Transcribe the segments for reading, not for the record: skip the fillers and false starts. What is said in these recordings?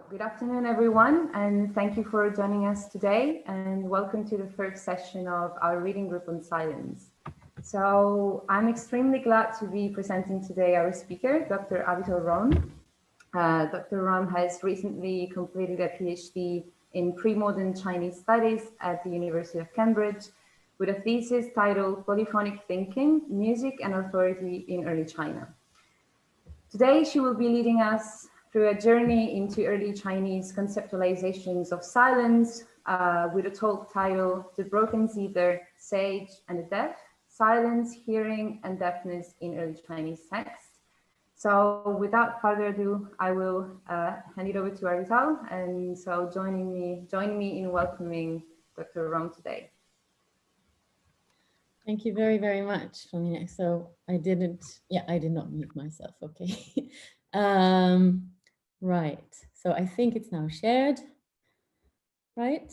Good afternoon, everyone, and thank you for joining us today, and welcome to the first session of our reading group on silence. So I'm extremely glad to be presenting today our speaker, Dr. Avital. Dr. Ram has recently completed a PhD in pre-modern Chinese studies at the University of Cambridge with a thesis titled Polyphonic Thinking, Music and Authority in Early China. Today, she will be leading us through a journey into early Chinese conceptualizations of silence with a talk titled The Broken Zither, Sage and the Deaf, Silence, Hearing and Deafness in Early Chinese Texts. So without further ado, I will hand it over to Avital. And so join me in welcoming Dr. Ram today. Thank you very, very much, Flaminia. So I did not mute myself, okay. Right, so I think it's now shared, right?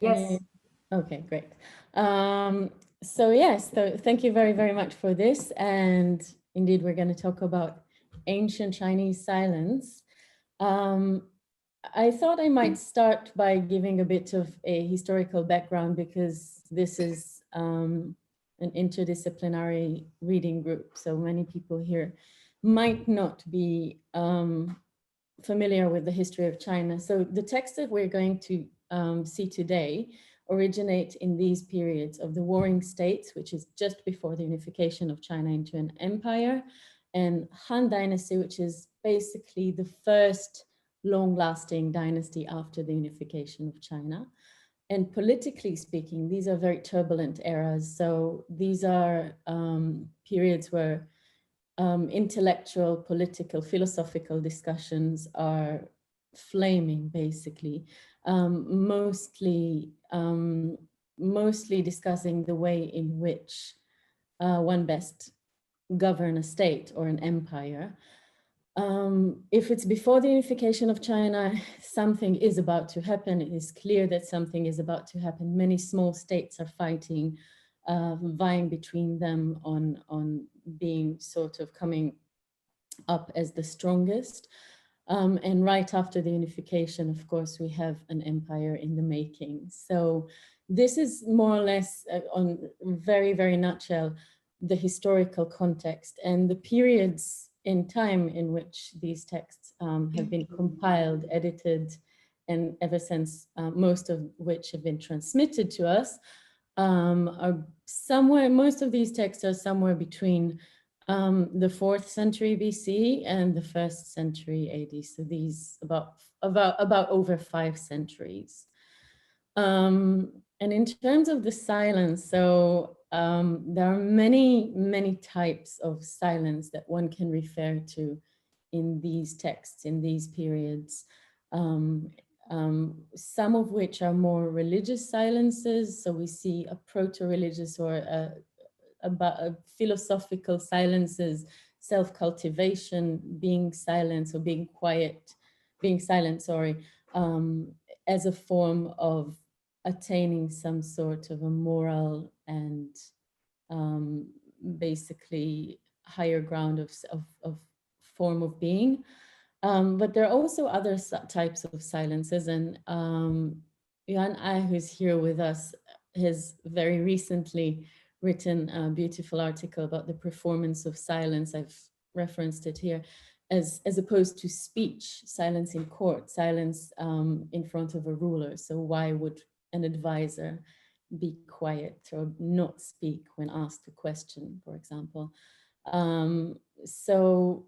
Yes. Okay, great. So yes, so thank you very, very much for this. And indeed, we're going to talk about ancient Chinese silence. I thought I might start by giving a bit of a historical background because this is an interdisciplinary reading group. So many people here might not be familiar with the history of China. So the texts that we're going to see today originate in these periods of the Warring States, which is just before the unification of China into an empire, and Han Dynasty, which is basically the first long-lasting dynasty after the unification of China. And politically speaking, these are very turbulent eras. So these are periods where intellectual, political, philosophical discussions are flaming, basically, mostly discussing the way in which one best govern a state or an empire. If it's before the unification of China, something is about to happen. It is clear that something is about to happen. Many small states are fighting, vying between them on being sort of coming up as the strongest. And right after the unification, of course, we have an empire in the making. So this is more or less on very, very nutshell, the historical context and the periods in time in which these texts have been compiled, edited, and ever since most of which have been transmitted to us are somewhere, most of these texts are somewhere between the 4th century BC and the 1st century AD. So these about over 5 centuries. And in terms of the silence, so there are many types of silence that one can refer to in these texts, in these periods. Some of which are more religious silences. So we see a proto-religious or about philosophical silences, self-cultivation, being silent or being quiet, being silent, sorry, as a form of attaining some sort of a moral and basically higher ground of form of being. But there are also other types of silences, and Yuan Ai, who's here with us, has very recently written a beautiful article about the performance of silence. I've referenced it here, as opposed to speech, silence in court, silence in front of a ruler. So why would an advisor be quiet or not speak when asked a question, for example? So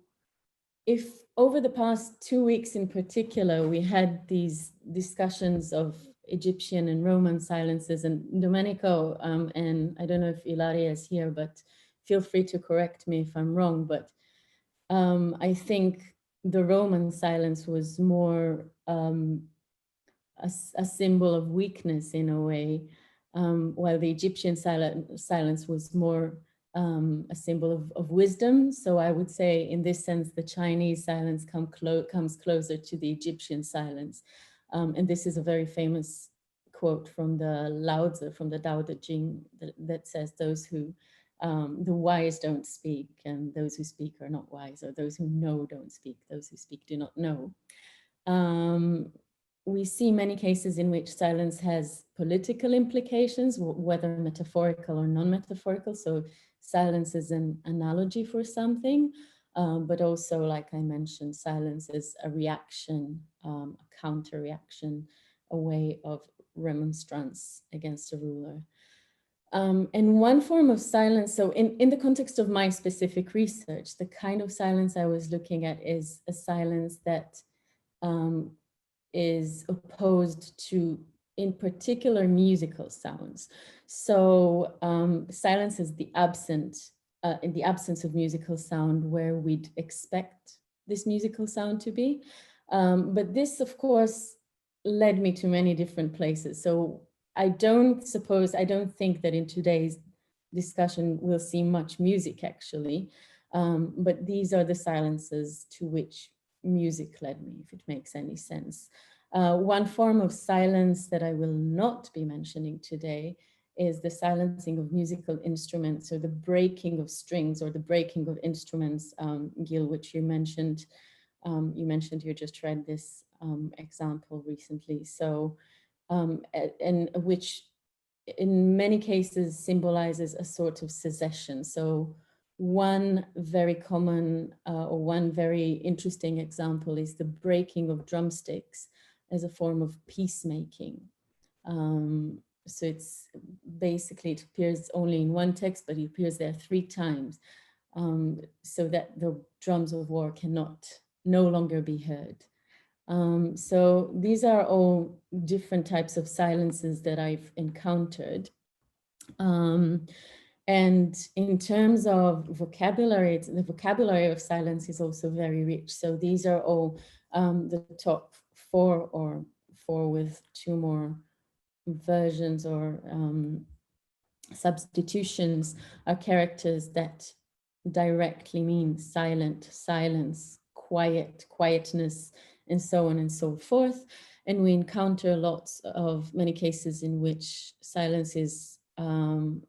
if over the past 2 weeks in particular, we had these discussions of Egyptian and Roman silences, and Domenico, and I don't know if Ilaria is here, but feel free to correct me if I'm wrong, but I think the Roman silence was more a symbol of weakness in a way, while the Egyptian silence was more a symbol of wisdom. So I would say in this sense, the Chinese silence comes closer to the Egyptian silence. And this is a very famous quote from the Lao Tzu, from the Tao Te Ching, that says those who the wise don't speak, and those who speak are not wise, or those who know don't speak, those who speak do not know. We see many cases in which silence has political implications, whether metaphorical or non-metaphorical. So silence is an analogy for something, but also, like I mentioned, silence is a reaction, a counter-reaction, a way of remonstrance against a ruler. And one form of silence, so in the context of my specific research, the kind of silence I was looking at is a silence that is opposed to, in particular, musical sounds. So silence is the in the absence of musical sound where we'd expect this musical sound to be. But this, of course, led me to many different places. So I don't think that in today's discussion we'll see much music actually, but these are the silences to which music led me, if it makes any sense. One form of silence that I will not be mentioning today is the silencing of musical instruments, or the breaking of strings, or the breaking of instruments, Gil, which you mentioned. You just read this example recently. So, and which in many cases symbolizes a sort of secession. So one very common or one very interesting example is the breaking of drumsticks as a form of peacemaking. So it's basically, it appears only in one text, but it appears there 3 times, so that the drums of war cannot no longer be heard. So these are all different types of silences that I've encountered. And in terms of vocabulary, the vocabulary of silence is also very rich. So these are all the top 4 or 4 with 2 more versions or substitutions are characters that directly mean silent, silence, quiet, quietness, and so on and so forth. And we encounter many cases in which silence is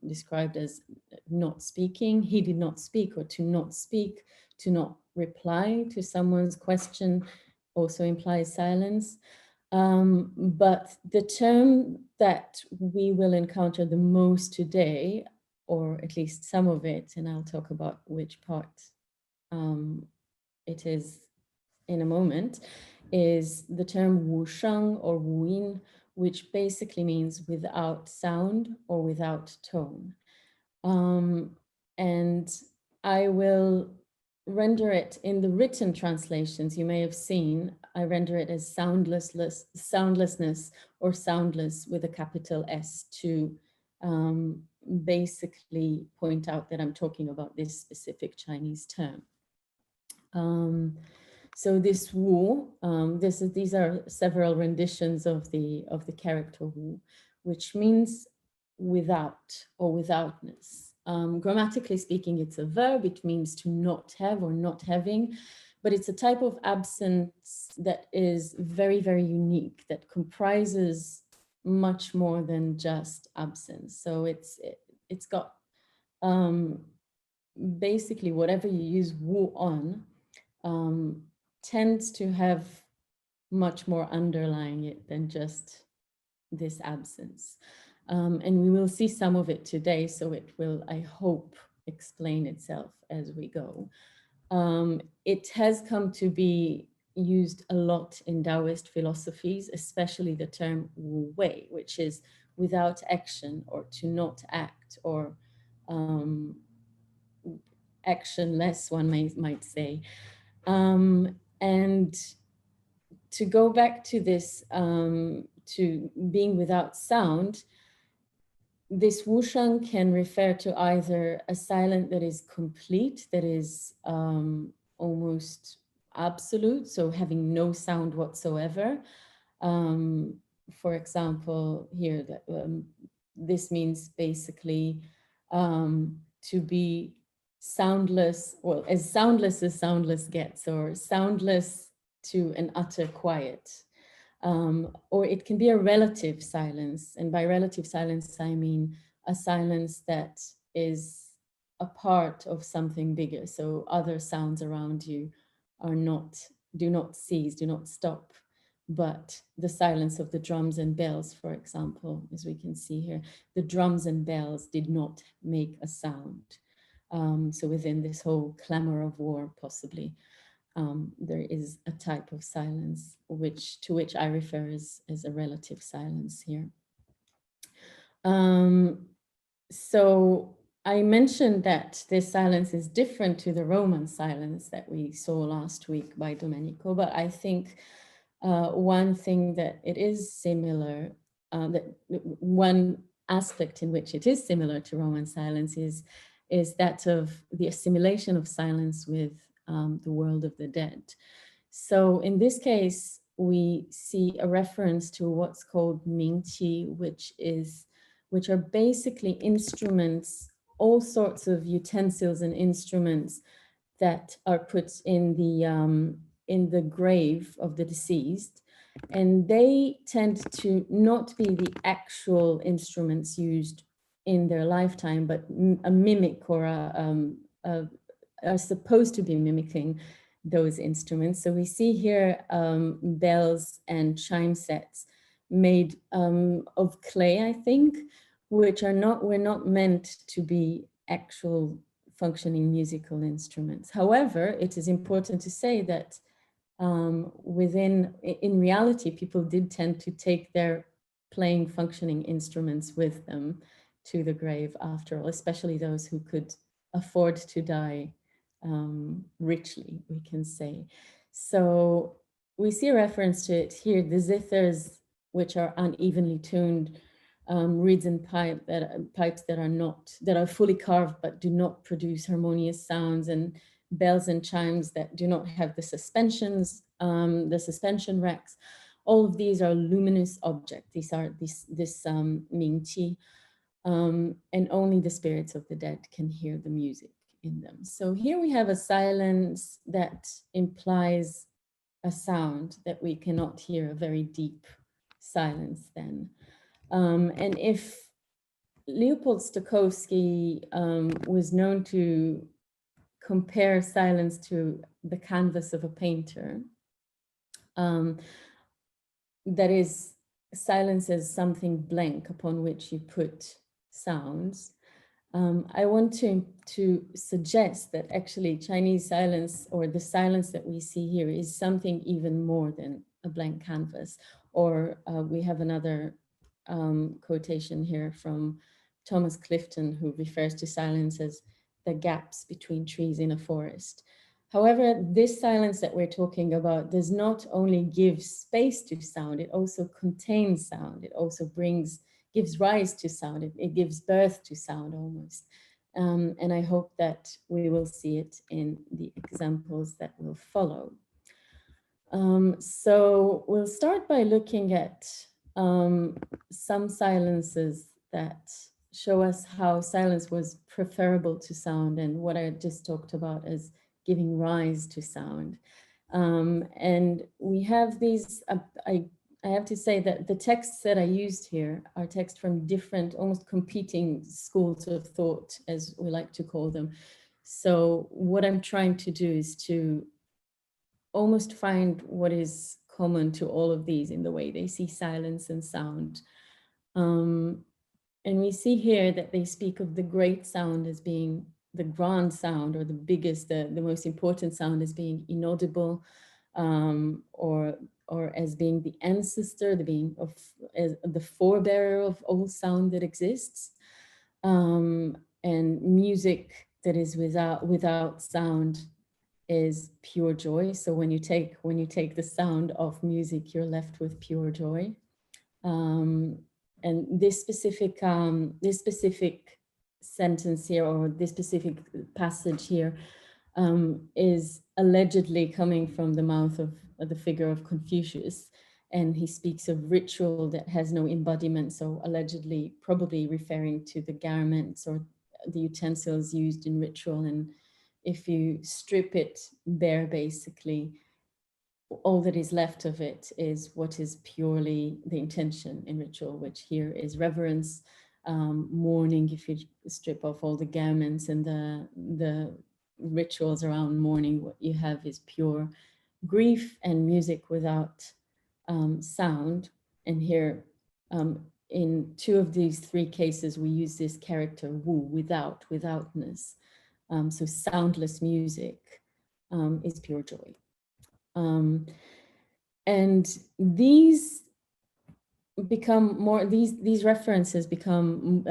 described as not speaking. He did not speak, or to not speak, to not reply to someone's question also implies silence. But the term that we will encounter the most today, or at least some of it, and I'll talk about which part it is in a moment, is the term wushang or wuyin, which basically means without sound or without tone. And I will render it in the written translations. You may have seen, I render it as soundlessness, or soundless with a capital S, to basically point out that I'm talking about this specific Chinese term. So this wu, these are several renditions of the character wu, which means without or withoutness. Grammatically speaking, it's a verb. It means to not have or not having, but it's a type of absence that is very, very unique, that comprises much more than just absence. So it's got basically whatever you use wu on tends to have much more underlying it than just this absence. And we will see some of it today, so it will, I hope, explain itself as we go. It has come to be used a lot in Taoist philosophies, especially the term wu wei, which is without action, or to not act, or actionless, one might say. And to go back to this, to being without sound, this wushang can refer to either a silence that is complete, that is almost absolute, so having no sound whatsoever. For example, here, this means basically to be soundless, well, as soundless gets, or soundless to an utter quiet. Or it can be a relative silence. And by relative silence, I mean a silence that is a part of something bigger. So other sounds around you are not, do not cease, do not stop. But the silence of the drums and bells, for example, as we can see here, the drums and bells did not make a sound. So within this whole clamor of war, possibly, there is a type of silence to which I refer as a relative silence here. So I mentioned that this silence is different to the Roman silence that we saw last week by Domenico, but I think one thing that it is similar, that one aspect in which it is similar to Roman silence is that of the assimilation of silence with the world of the dead. So in this case, we see a reference to what's called mingqi, which are basically instruments, all sorts of utensils and instruments that are put in the grave of the deceased. And they tend to not be the actual instruments used in their lifetime, but a mimic or are supposed to be mimicking those instruments. So we see here bells and chime sets made of clay, I think, which were not meant to be actual functioning musical instruments. However, it is important to say that in reality, people did tend to take their playing functioning instruments with them to the grave after all, especially those who could afford to die richly, we can say. So we see a reference to it here, the zithers, which are unevenly tuned, reeds and pipes that are fully carved but do not produce harmonious sounds, and bells and chimes that do not have the suspension racks. All of these are luminous objects. These are this mingqi, and only the spirits of the dead can hear the music in them. So here we have a silence that implies a sound that we cannot hear, a very deep silence then. And if Leopold Stokowski was known to compare silence to the canvas of a painter, that is, silence as something blank upon which you put sounds. I want to suggest that actually Chinese silence, or the silence that we see here, is something even more than a blank canvas. Or we have another quotation here from Thomas Clifton, who refers to silence as the gaps between trees in a forest. However, this silence that we're talking about does not only give space to sound, it also contains sound. It also gives rise to sound. It gives birth to sound almost. And I hope that we will see it in the examples that will follow. So we'll start by looking at some silences that show us how silence was preferable to sound, and what I just talked about as giving rise to sound. And we have these, I have to say that the texts that I used here are texts from different, almost competing schools of thought, as we like to call them. So what I'm trying to do is to almost find what is common to all of these in the way they see silence and sound. And we see here that they speak of the great sound as being the grand sound, or the biggest, the most important sound as being inaudible, or as being the ancestor, as the forebearer of all sound that exists, and music that is without sound is pure joy. So when you take the sound of music, you're left with pure joy. And this specific sentence here, or this specific passage here, is allegedly coming from the mouth of the figure of Confucius, and he speaks of ritual that has no embodiment. So allegedly, probably referring to the garments or the utensils used in ritual. And if you strip it bare, basically, all that is left of it is what is purely the intention in ritual, which here is reverence, mourning, if you strip off all the garments and the rituals around mourning, what you have is pure grief and music without sound. And here, in two of these three cases, we use this character wu, withoutness. So soundless music is pure joy. And these become more, these references become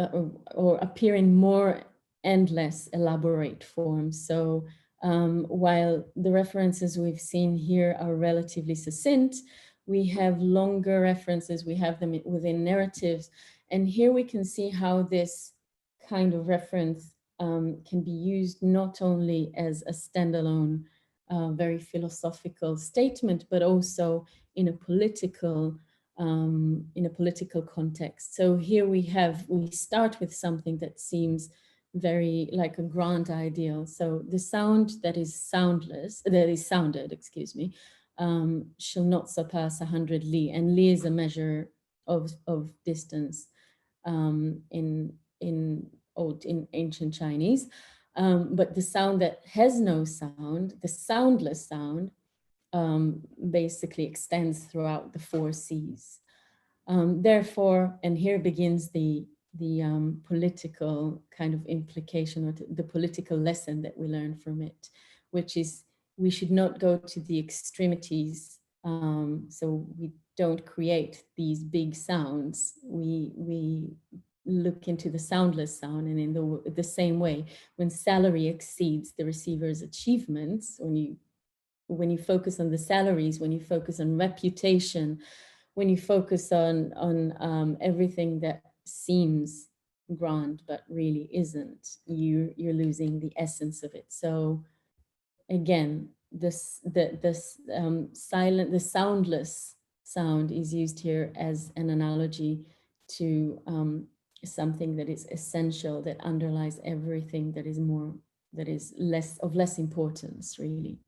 or appear in more and less elaborate forms. So while the references we've seen here are relatively succinct, we have longer references, we have them within narratives. And here we can see how this kind of reference can be used not only as a standalone, very philosophical statement, but also in a political context. So here we start with something that seems very like a grand ideal. So the sound that is sounded, excuse me, shall not surpass 100 li, and li is a measure of distance in ancient Chinese. But the sound that has no sound, the soundless sound, basically extends throughout the 4 seas. Therefore, and here begins the political kind of implication, or the political lesson that we learn from it, which is we should not go to the extremities. So we don't create these big sounds. We look into the soundless sound, and in the same way, when salary exceeds the receiver's achievements, when you focus on the salaries, when you focus on reputation, when you focus on everything that seems grand but really isn't, you're losing the essence of it. So again, the soundless sound is used here as an analogy to something that is essential, that underlies everything that is less importance, really.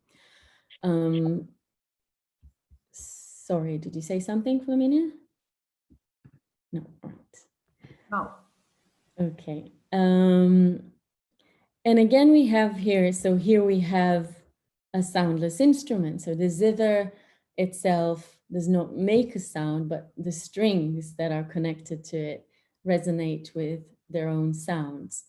Sorry, did you say something, Flaminia? No, all right. No. Okay. And again, we have here, so here we have a soundless instrument. So the zither itself does not make a sound, but the strings that are connected to it resonate with their own sounds.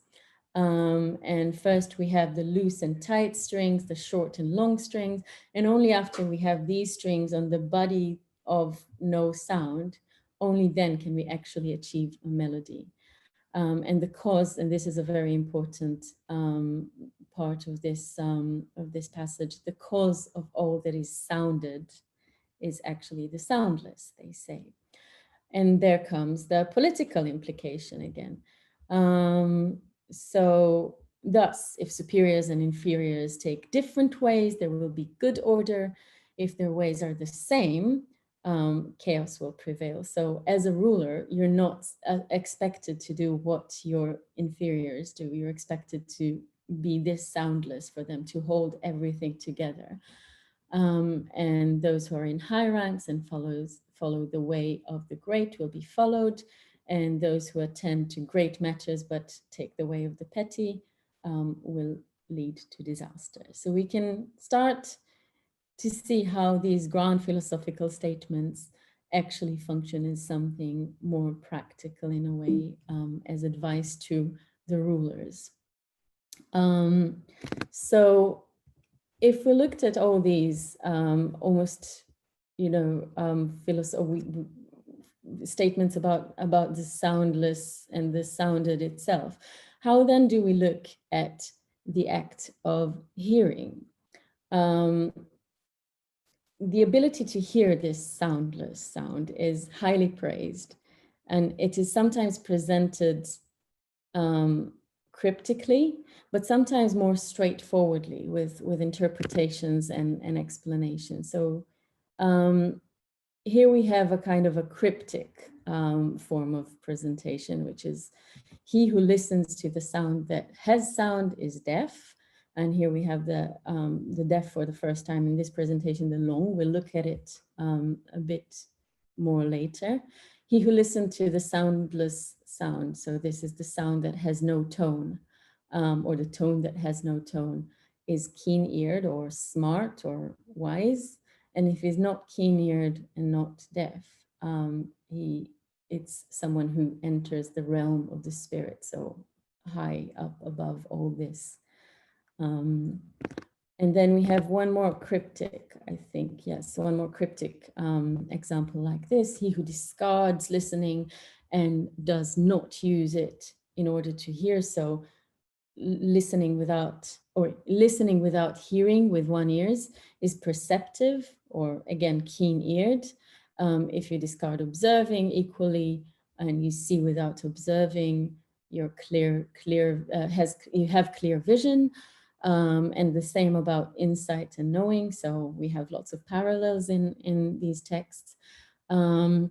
And first we have the loose and tight strings, the short and long strings, and only after we have these strings on the body of no sound, only then can we actually achieve a melody. And the cause, and this is a very important part of this passage, the cause of all that is sounded is actually the soundless, they say. And there comes the political implication again. So thus, if superiors and inferiors take different ways, there will be good order. If their ways are the same, chaos will prevail. So as a ruler, you're not expected to do what your inferiors do. You're expected to be this soundless for them, to hold everything together. And those who are in high ranks and follow the way of the great will be followed. And those who attend to great matters but take the way of the petty will lead to disaster. So we can start to see how these grand philosophical statements actually function as something more practical in a way, as advice to the rulers. So if we looked at all these almost, statements about the soundless and the sounded itself, how then do we look at the act of hearing? The ability to hear this soundless sound is highly praised, and it is sometimes presented cryptically, but sometimes more straightforwardly with interpretations and explanations. So here we have a kind of a cryptic form of presentation, which is, he who listens to the sound that has sound is deaf. And here we have the deaf for the first time in this presentation, the long. We'll look at it a bit more later. He who listened to the soundless sound, so this is the sound that has no tone, or the tone that has no tone, is keen-eared or smart or wise. And if he's not keen-eared and not deaf, it's someone who enters the realm of the spirit, so high up above all this. And then we have one more cryptic, I think, yes, one more cryptic example like this. He who discards listening and does not use it in order to hear, so listening without hearing with one ears is perceptive, or again, keen-eared. If you discard observing equally and you see without observing, you're you have clear vision. And the same about insight and knowing. So we have lots of parallels in these texts. And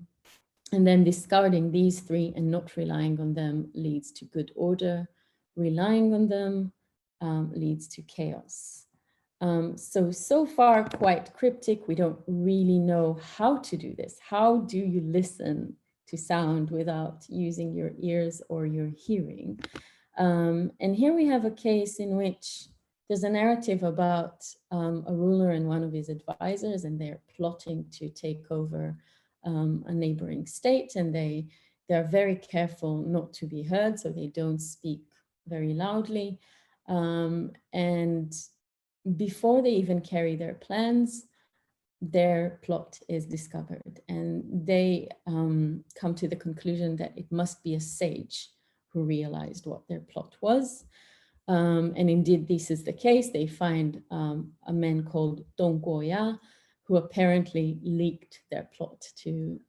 then discarding these three and not relying on them leads to good order. Relying on them leads to chaos. So far quite cryptic. We don't really know how to do this. How do you listen to sound without using your ears or your hearing? And here we have a case in which there's a narrative about a ruler and one of his advisors, and they're plotting to take over a neighboring state, and they're very careful not to be heard, so they don't speak very loudly. And before they even carry their plans, their plot is discovered, and they come to the conclusion that it must be a sage who realized what their plot was. And indeed, this is the case. They find a man called Dong Guoya, who apparently leaked their plot to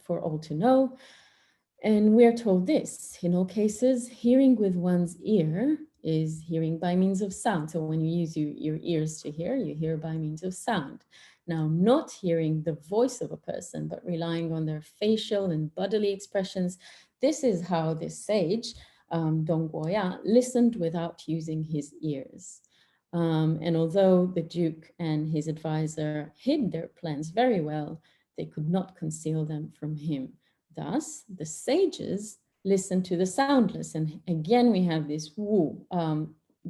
for all to know. And we're told this: in all cases, hearing with one's ear is hearing by means of sound. So when you use your ears to hear, you hear by means of sound. Now, not hearing the voice of a person, but relying on their facial and bodily expressions. This is how this sage, Dong Guoya, listened without using his ears. And although the Duke and his advisor hid their plans very well, they could not conceal them from him. Thus, the sages listen to the soundless. And again, we have this wu,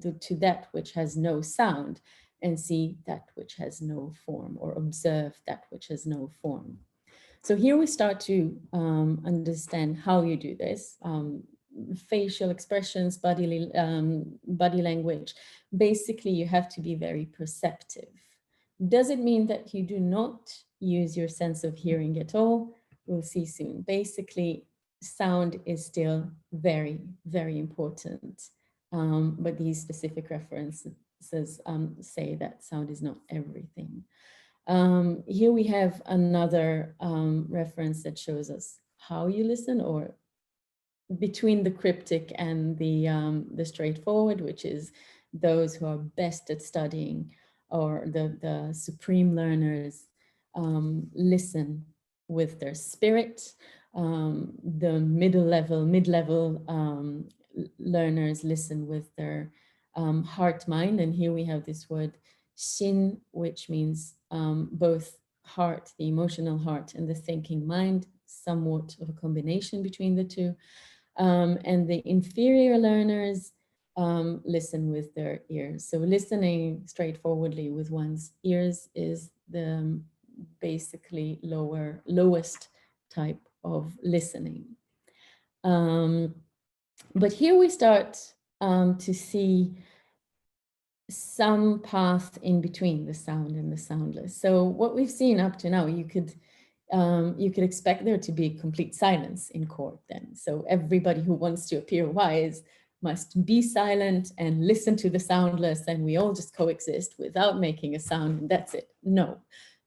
to that which has no sound, and see that which has no form, or observe that which has no form. So here we start to understand how you do this. Facial expressions, body language. Basically, you have to be very perceptive. Does it mean that you do not use your sense of hearing at all? We'll see soon. Basically, sound is still very, very important. But these specific references say that sound is not everything. Here we have another reference that shows us how you listen, or between the cryptic and the straightforward, which is those who are best at studying, or the supreme learners listen with their spirit. The mid-level learners listen with their heart, mind. And here we have this word xin, which means both heart, the emotional heart, and the thinking mind, somewhat of a combination between the two. And the inferior learners listen with their ears. So listening straightforwardly with one's ears is the basically lowest type of listening. But here we start to see some path in between the sound and the soundless. So what we've seen up to now, you could expect there to be complete silence in court then. So everybody who wants to appear wise must be silent and listen to the soundless, and we all just coexist without making a sound, and that's it. No,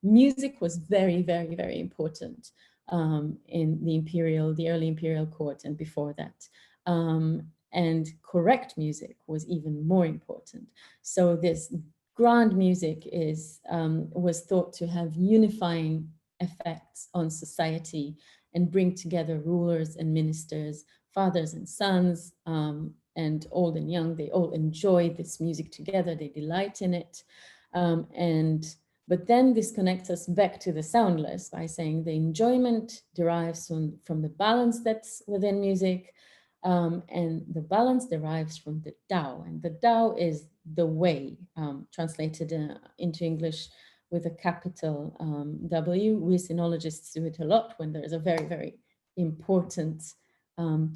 music was very, very, very important in the early imperial court and before that. And correct music was even more important. So this grand music was thought to have unifying effects on society and bring together rulers and ministers, fathers and sons, and old and young. They all enjoy this music together, they delight in it. And But then this connects us back to the soundless by saying the enjoyment derives from the balance that's within music, and the balance derives from the Tao. And the Tao is the way, translated into English with a capital W. We sinologists do it a lot when there's a very, very important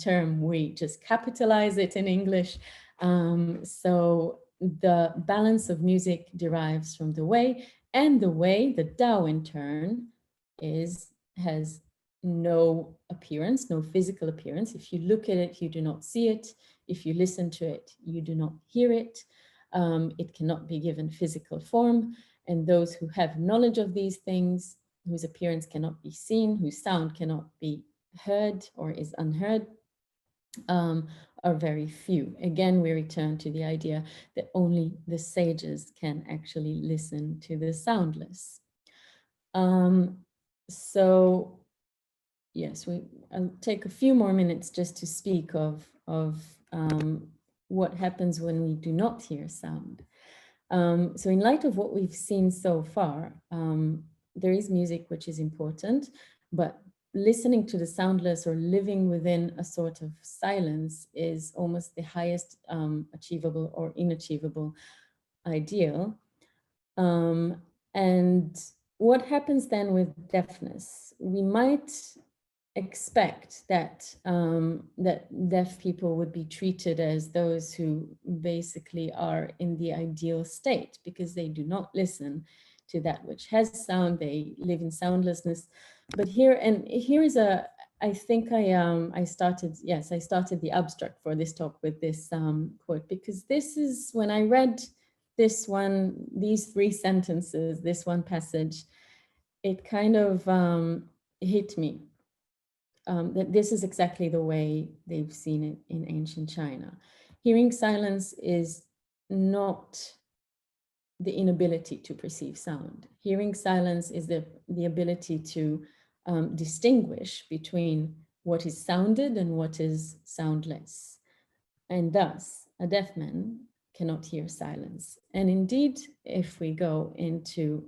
term. We just capitalize it in English. So the balance of music derives from the way, and the way, the Tao in turn, has no appearance, no physical appearance. If you look at it, you do not see it. If you listen to it, you do not hear it. It cannot be given physical form. And those who have knowledge of these things, whose appearance cannot be seen, whose sound cannot be heard or is unheard, are very few. Again, we return to the idea that only the sages can actually listen to the soundless. So yes, I'll take a few more minutes just to speak of what happens when we do not hear sound. So in light of what we've seen so far, there is music which is important, but listening to the soundless or living within a sort of silence is almost the highest achievable or inachievable ideal. And what happens then with deafness? We might expect that that deaf people would be treated as those who basically are in the ideal state because they do not listen to that which has sound. They live in soundlessness. But here is I think I started the abstract for this talk with this quote, because this is when I read these three sentences, this one passage, it kind of hit me. That this is exactly the way they've seen it in ancient China. Hearing silence is not the inability to perceive sound. Hearing silence is the ability to distinguish between what is sounded and what is soundless. And thus, a deaf man cannot hear silence. And indeed, if we go into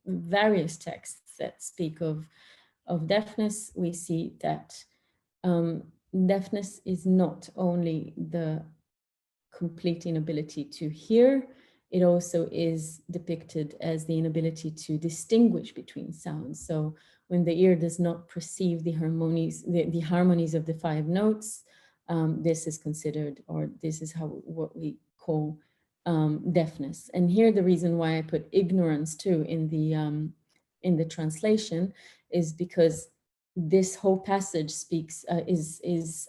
various texts that speak of deafness, we see that deafness is not only the complete inability to hear, it also is depicted as the inability to distinguish between sounds. So when the ear does not perceive the harmonies, the harmonies of the five notes, this is considered, or this is what we call deafness. And here the reason why I put ignorance too in the translation is because this whole passage is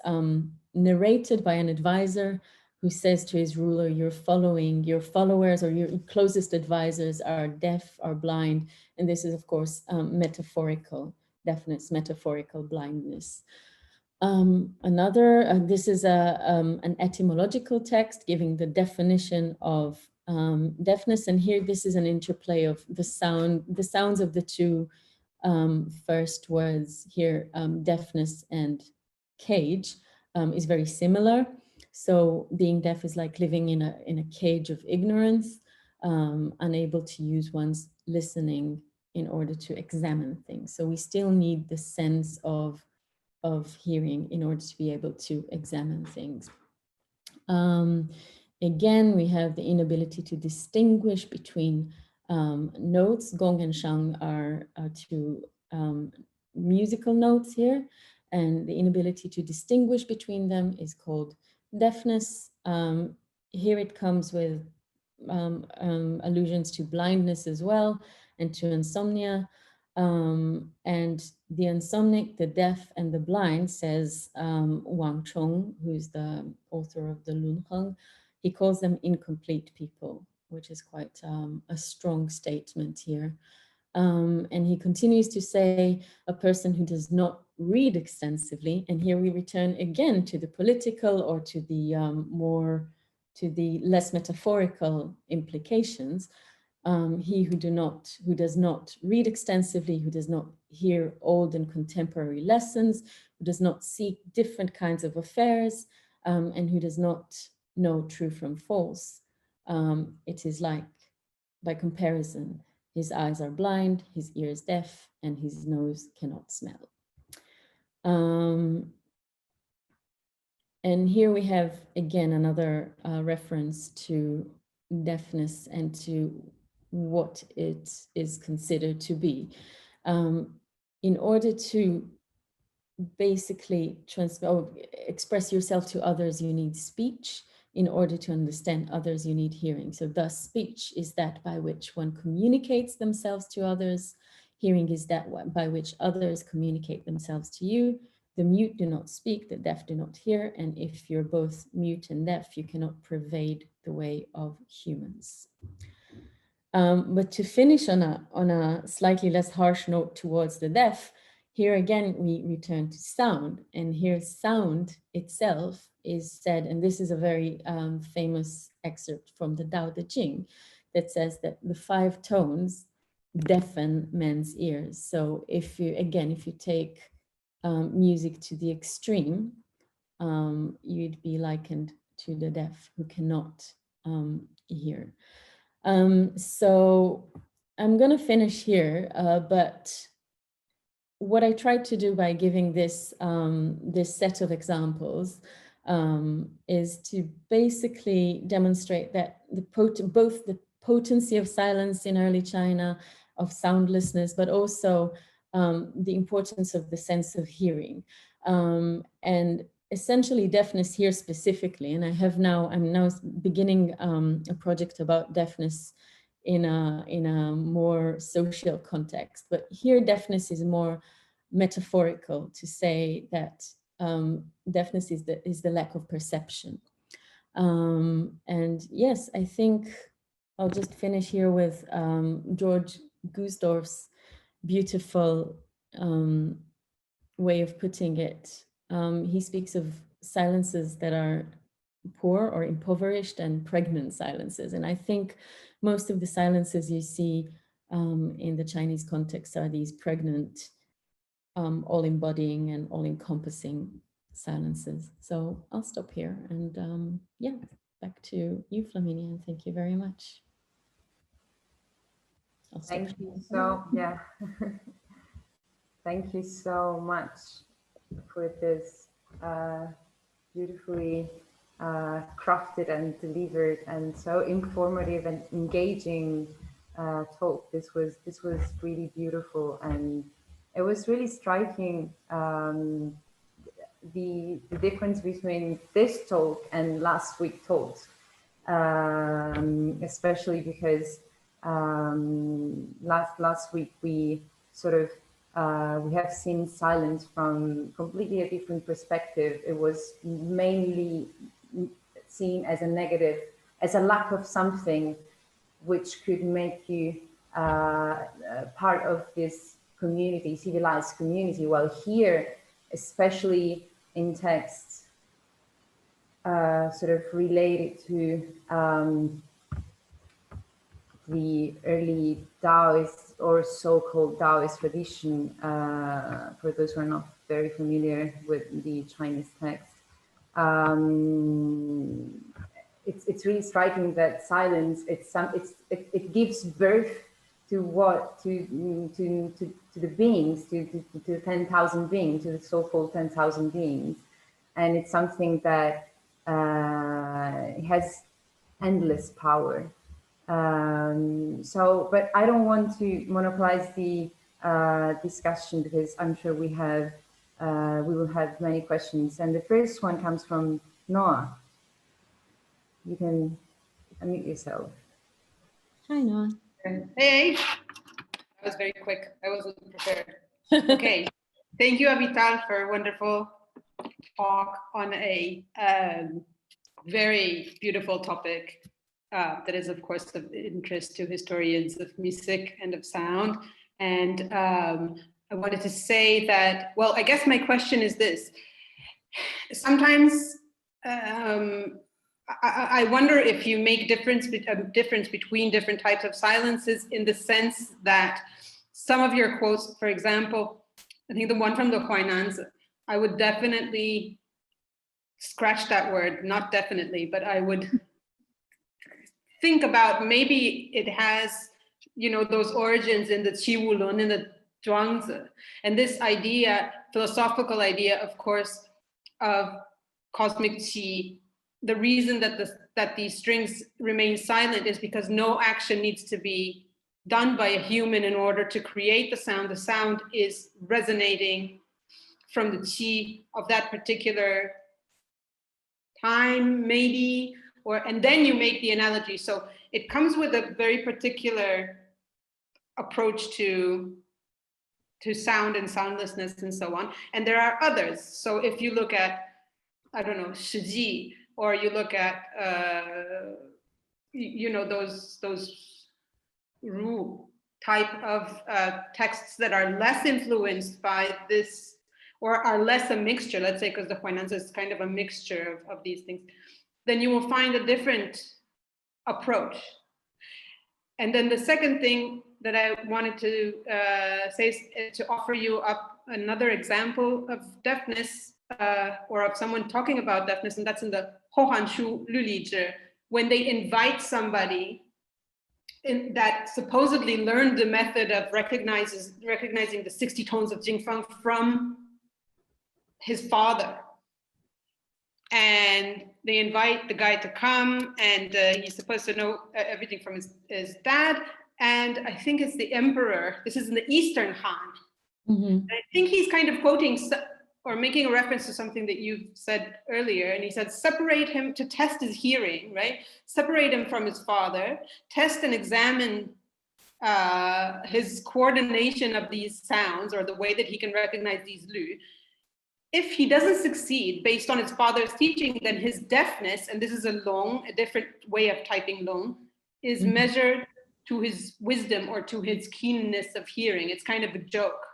narrated by an advisor who says to his ruler, your followers or your closest advisors are deaf, are blind. And this is, of course, metaphorical deafness, metaphorical blindness. This is an etymological text giving the definition of deafness. And here, this is an interplay of the sounds of the two first words here, deafness and cage, is very similar. So being deaf is like living in a cage of ignorance, unable to use one's listening in order to examine things. So we still need the sense of hearing in order to be able to examine things. Again, we have the inability to distinguish between notes. Gong and shang are two musical notes here, and the inability to distinguish between them is called deafness. Here it comes with allusions to blindness as well, and to insomnia. And the insomnic, the deaf, and the blind, says Wang Chong, who's the author of the Lunheng, he calls them incomplete people, which is quite a strong statement here. And he continues to say a person who does not read extensively, and here we return again to the political or to the less metaphorical implications. He who does not read extensively, who does not hear old and contemporary lessons, who does not seek different kinds of affairs, and who does not know true from false. It is like by comparison, his eyes are blind, his ears deaf, and his nose cannot smell. And here we have, again, another reference to deafness and to what it is considered to be. In order to basically express yourself to others, you need speech. In order to understand others, you need hearing. So thus, speech is that by which one communicates themselves to others. Hearing is that by which others communicate themselves to you. The mute do not speak, the deaf do not hear. And if you're both mute and deaf, you cannot pervade the way of humans. But to finish on a slightly less harsh note towards the deaf, here again, we return to sound, and here sound itself is said, and this is a very famous excerpt from the Tao Te Ching that says that the 5 tones deafen men's ears. So if you take music to the extreme, you'd be likened to the deaf who cannot hear. So I'm going to finish here, but what I tried to do by giving this this set of examples is to basically demonstrate that both the potency of silence in early China, of soundlessness, but also the importance of the sense of hearing, and essentially deafness here specifically. And I'm now beginning a project about deafness in a more social context, but here deafness is more metaphorical, to say that deafness is the lack of perception. And yes, I think I'll just finish here with George Gusdorf's beautiful way of putting it. He speaks of silences that are poor or impoverished and pregnant silences. And I think most of the silences you see in the Chinese context are these pregnant, all-embodying and all-encompassing silences. So I'll stop here and yeah, back to you, Flaminia. Thank you very much. Thank you so, yeah. Thank you so much for this beautifully crafted and delivered and so informative and engaging talk. This was really beautiful, and it was really striking the difference between this talk and last week's talks, especially because last week we sort of we have seen silence from completely a different perspective. It was mainly seen as a negative, as a lack of something which could make you part of this community, civilized community. While here, especially in texts sort of related to the early Taoist or so-called Taoist tradition, for those who are not very familiar with the Chinese text, it's really striking that silence, it gives birth to what, to the beings, to 10,000 beings, to the so-called 10,000 beings, and it's something that has endless power. But I don't want to monopolize the discussion, because I'm sure we will have many questions. And the first one comes from Noah. You can unmute yourself. Hi, Noah. Hey, that was very quick. I wasn't prepared. Okay, thank you, Avital, for a wonderful talk on a very beautiful topic that is, of course, of interest to historians of music and of sound. And I wanted to say that, well, I guess my question is this. Sometimes I wonder if you make difference between different types of silences, in the sense that some of your quotes, for example, I think the one from the Huainanzi, I would definitely scratch that word, not definitely, but I would think about maybe it has, you know, those origins in the Qi Wu Lun, in the Zhuangzi, and this idea, philosophical idea, of course, of cosmic Qi. The reason that these strings remain silent is because no action needs to be done by a human in order to create the sound. The sound is resonating from the Qi of that particular time, maybe, and then you make the analogy. So it comes with a very particular approach to sound and soundlessness and so on. And there are others. So if you look at, I don't know, Shiji, or you look at, you know, those Ru type of texts that are less influenced by this, or are less a mixture, let's say, because the Huainanzi is kind of a mixture of these things, then you will find a different approach. And then the second thing that I wanted to say is to offer you up another example of deafness, or of someone talking about deafness, and that's in the Hohan Shu Lu Li Zhi, when they invite somebody that supposedly learned the method of recognizing the 60 tones of Jingfeng from his father. And they invite the guy to come, and he's supposed to know everything from his dad. And I think it's the emperor. This is in the Eastern Han. Mm-hmm. I think he's kind of quoting or making a reference to something that you said earlier. And he said, separate him to test his hearing, right? Separate him from his father, test and examine his coordination of these sounds, or the way that he can recognize these lu. If he doesn't succeed based on his father's teaching, then his deafness, and this is a different way of typing long, is Mm-hmm. measured to his wisdom or to his keenness of hearing. It's kind of a joke.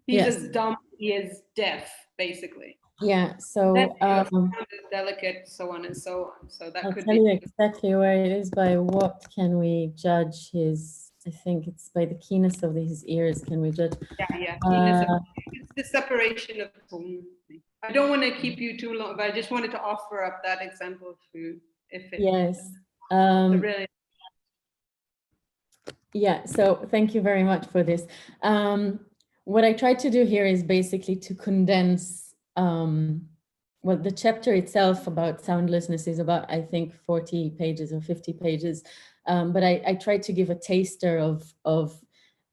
He's Yes. as dumb as he is deaf, basically. Yeah, so delicate, so on and so on. So that I'll could tell be you exactly where it is. By what can we judge his, I think it's by the keenness of his ears can we judge. keenness of, it's the separation of. I don't want to keep you too long, but I just wanted to offer up that example to, if it yes. really. Yeah, so thank you very much for this. What I tried to do here is basically to condense, well, the chapter itself about soundlessness is about, I think, 40 pages or 50 pages. But I tried to give a taster of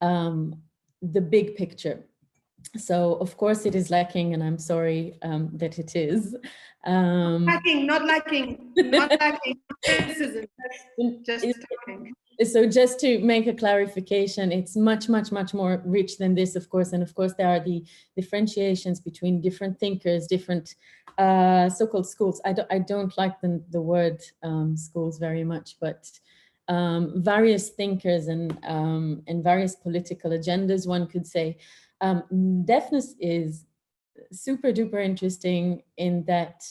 the big picture. So of course it is lacking, and I'm sorry that it is. Not lacking criticism, just talking. So just to make a clarification, it's much more rich than this, of course. And of course, there are the differentiations between different thinkers, different so-called schools. I don't like the word schools very much, but various thinkers and various political agendas, one could say. Deafness is super duper interesting in that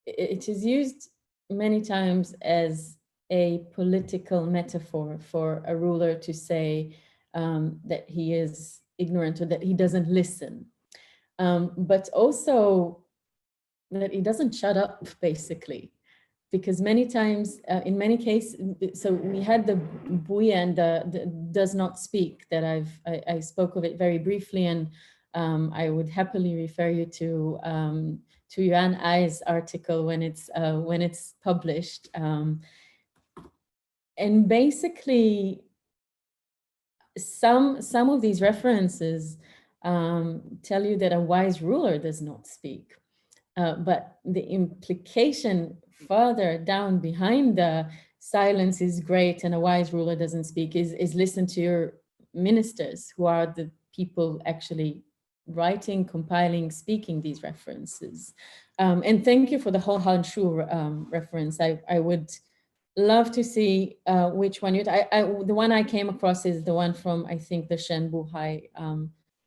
it is used many times as a political metaphor for a ruler to say that he is ignorant or that he doesn't listen, but also that he doesn't shut up, basically, because many times, in many cases, so we had the Buya and the does not speak that I spoke of it very briefly, and I would happily refer you to Yuan Ai's article when it's published. And basically, some of these references tell you that a wise ruler does not speak. But the implication further down behind the silence is great and a wise ruler doesn't speak is listen to your ministers, who are the people actually writing, compiling, speaking these references. And thank you for the whole Han Shu reference. I would love to see which one the one I came across is the one from, I think, the Shen Buhai.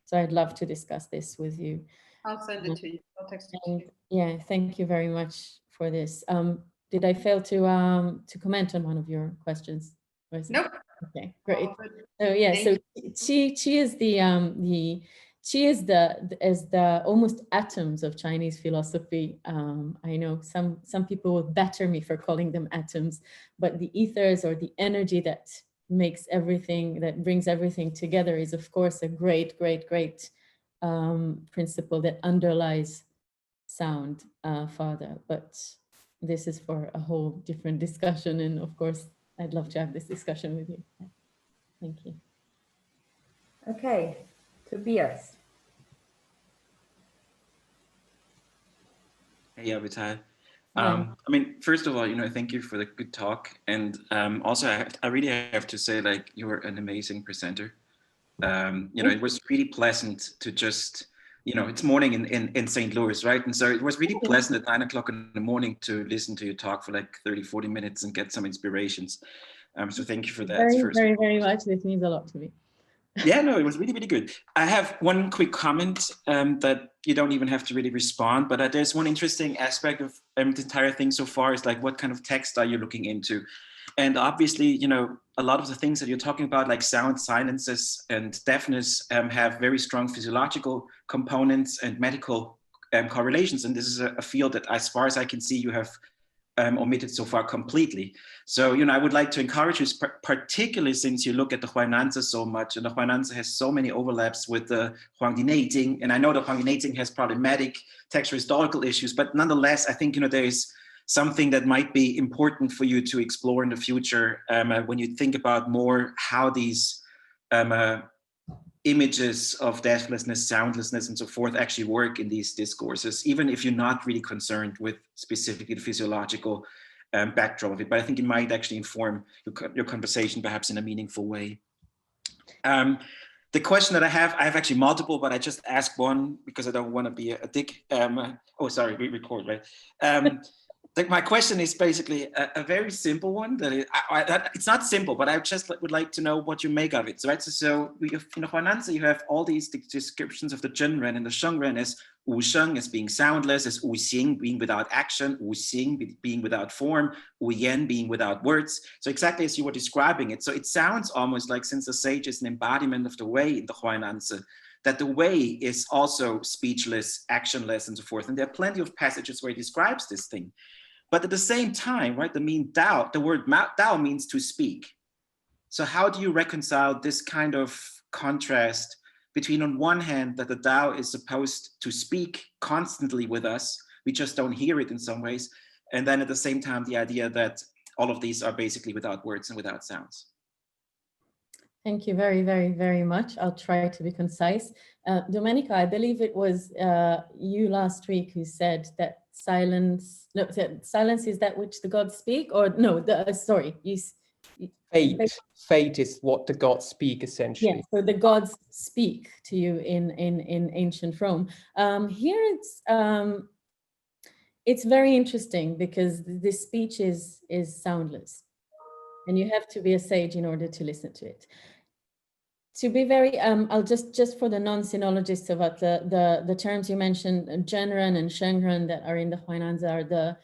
So I'd love to discuss this with you. I'll send it to you. I'll text it to you. Yeah, thank you very much for this. Did I fail to comment on one of your questions? Nope. Okay, great. So yeah, so Qi is she is as the almost atoms of Chinese philosophy. I know some people will batter me for calling them atoms, but the ethers, or the energy that makes everything, that brings everything together, is of course a great principle that underlies sound further. But this is for a whole different discussion, and of course I'd love to have this discussion with you. Thank you. Okay, Tobias. Hey, Avital. I mean, first of all, thank you for the good talk. And also, I really have to say, like, you're an amazing presenter. It was really pleasant to just, it's morning in St. Louis, right? And so it was really pleasant at 9 o'clock in the morning to listen to you talk for like 30, 40 minutes and get some inspirations. So thank you for that. Very much. This means a lot to me. Yeah, no, it was really, really good. I have one quick comment that you don't even have to really respond, but there's one interesting aspect of the entire thing so far is like, what kind of text are you looking into? And obviously, a lot of the things that you're talking about, like sound, silences, and deafness, have very strong physiological components and medical correlations. And this is a field that, as far as I can see, you have omitted so far completely. So, I would like to encourage you, particularly since you look at the Huainanzi so much, and the Huainanzi has so many overlaps with the Huangdi Neijing, and I know the Huangdi Neijing has problematic textual historical issues, but nonetheless, I think, there is something that might be important for you to explore in the future when you think about more how these images of deafness, soundlessness, and so forth actually work in these discourses, even if you're not really concerned with specifically the physiological backdrop of it. But I think it might actually inform your conversation perhaps in a meaningful way. The question that I have actually multiple, but I just ask one because I don't want to be a dick. Oh, sorry, we record, right? My question is basically a very simple one. It's not simple, but I just would like to know what you make of it. So, right? So in Huainanzi, you have all these descriptions of the Zhenren and the Shengren as Wu Sheng as being soundless, as Wu Xing being without action, Wu Xing being without form, Wu Yan being without words. So exactly as you were describing it. So it sounds almost like, since the sage is an embodiment of the way in the Huainanzi, that the way is also speechless, actionless, and so forth. And there are plenty of passages where he describes this thing. But at the same time, right, the word Dao means to speak. So how do you reconcile this kind of contrast between, on one hand, that the Dao is supposed to speak constantly with us, we just don't hear it in some ways, and then at the same time, the idea that all of these are basically without words and without sounds? Thank you very, very, very much. I'll try to be concise. Domenica, I believe it was you last week who said that silence is that which the gods speak, or no, sorry. Fate is what the gods speak, essentially. Yeah, so the gods speak to you in ancient Rome. Here it's very interesting because this speech is soundless, and you have to be a sage in order to listen to it. To be very, I'll just for the non-sinologists about the terms you mentioned, Zhenren and Shengren that are in the Huainanzi are the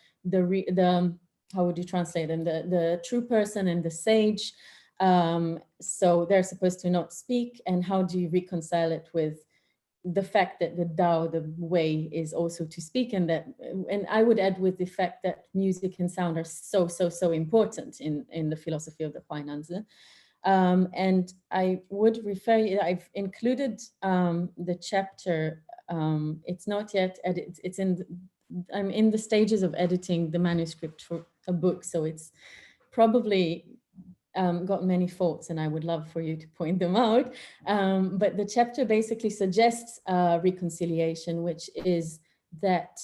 how would you translate them? The true person and the sage. So they're supposed to not speak, and how do you reconcile it with the fact that the Dao, the way, is also to speak, and I would add with the fact that music and sound are so important in the philosophy of the Huainanzi. And I would refer you, I've included the chapter, it's not yet edited, I'm in the stages of editing the manuscript for a book, so it's probably got many faults, and I would love for you to point them out. But the chapter basically suggests reconciliation, which is that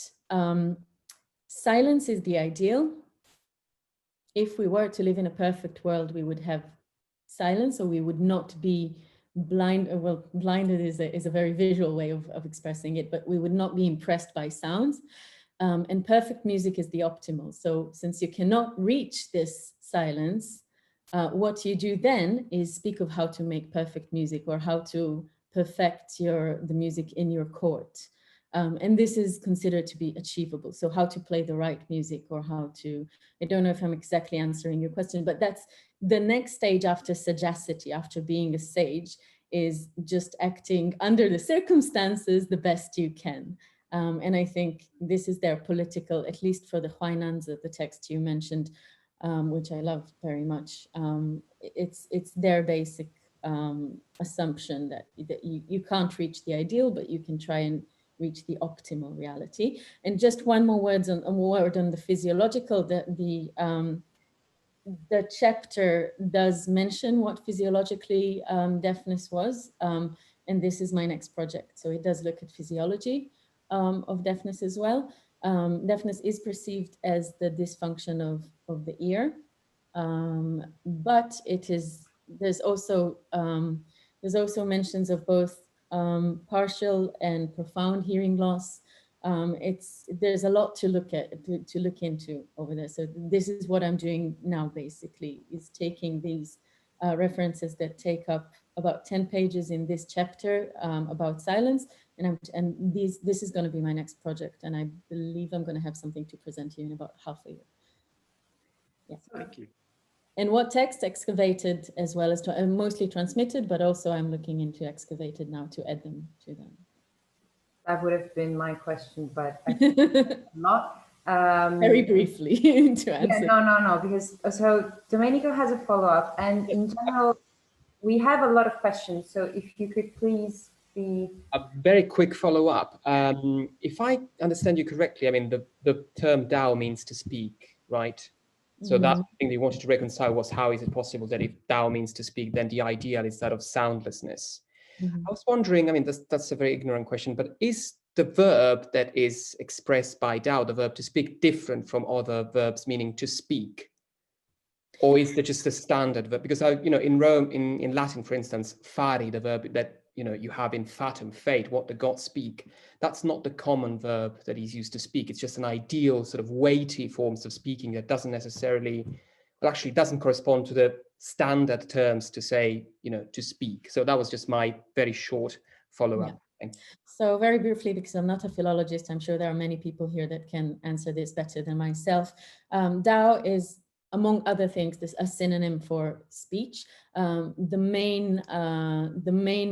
silence is the ideal. If we were to live in a perfect world, we would have silence, or we would not be blind. Well, blinded is a very visual way of expressing it, but we would not be impressed by sounds. And perfect music is the optimal. So since you cannot reach this silence, what you do then is speak of how to make perfect music, or how to perfect the music in your court. And this is considered to be achievable. So how to play the right music, or how to, I don't know if I'm exactly answering your question, but that's the next stage after sagacity, after being a sage, is just acting under the circumstances the best you can. And I think this is their political, at least for the Huainanzi, the text you mentioned, which I love very much. It's their basic assumption that you can't reach the ideal, but you can try and reach the optimal reality. And just one more word on the physiological. The chapter does mention what physiologically deafness was, and this is my next project. So it does look at physiology of deafness as well. Deafness is perceived as the dysfunction of the ear, but there's also mentions of both partial and profound hearing loss. There's a lot to look into over there. So this is what I'm doing now, basically, is taking these references that take up about 10 pages in this chapter about silence, and this is going to be my next project, and I believe I'm going to have something to present to you in about half a year. Yeah. Thank you. And what text excavated as well as mostly transmitted, but also I'm looking into excavated now to add them to them. That would have been my question, but I think a lot. Very briefly to answer. Yeah, no, because so Domenico has a follow-up, and in general, we have a lot of questions. So if you could please be a very quick follow-up. If I understand you correctly, I mean the term Dao means to speak, right? So that's the thing that you wanted to reconcile was how is it possible that if Dao means to speak, then the ideal is that of soundlessness? I was wondering, I mean, that's a very ignorant question, but is the verb that is expressed by Dao, the verb to speak, different from other verbs meaning to speak? Or is it just a standard verb? Because in Rome, in Latin, for instance, fari, the verb that you have in fatum, fate, what the gods speak, that's not the common verb that is used to speak. It's just an ideal sort of weighty forms of speaking that doesn't necessarily, well, actually doesn't correspond to the standard terms to say, to speak. So that was just my very short follow-up. Yeah. So very briefly, because I'm not a philologist, I'm sure there are many people here that can answer this better than myself. Dao is, among other things, this a synonym for speech. The main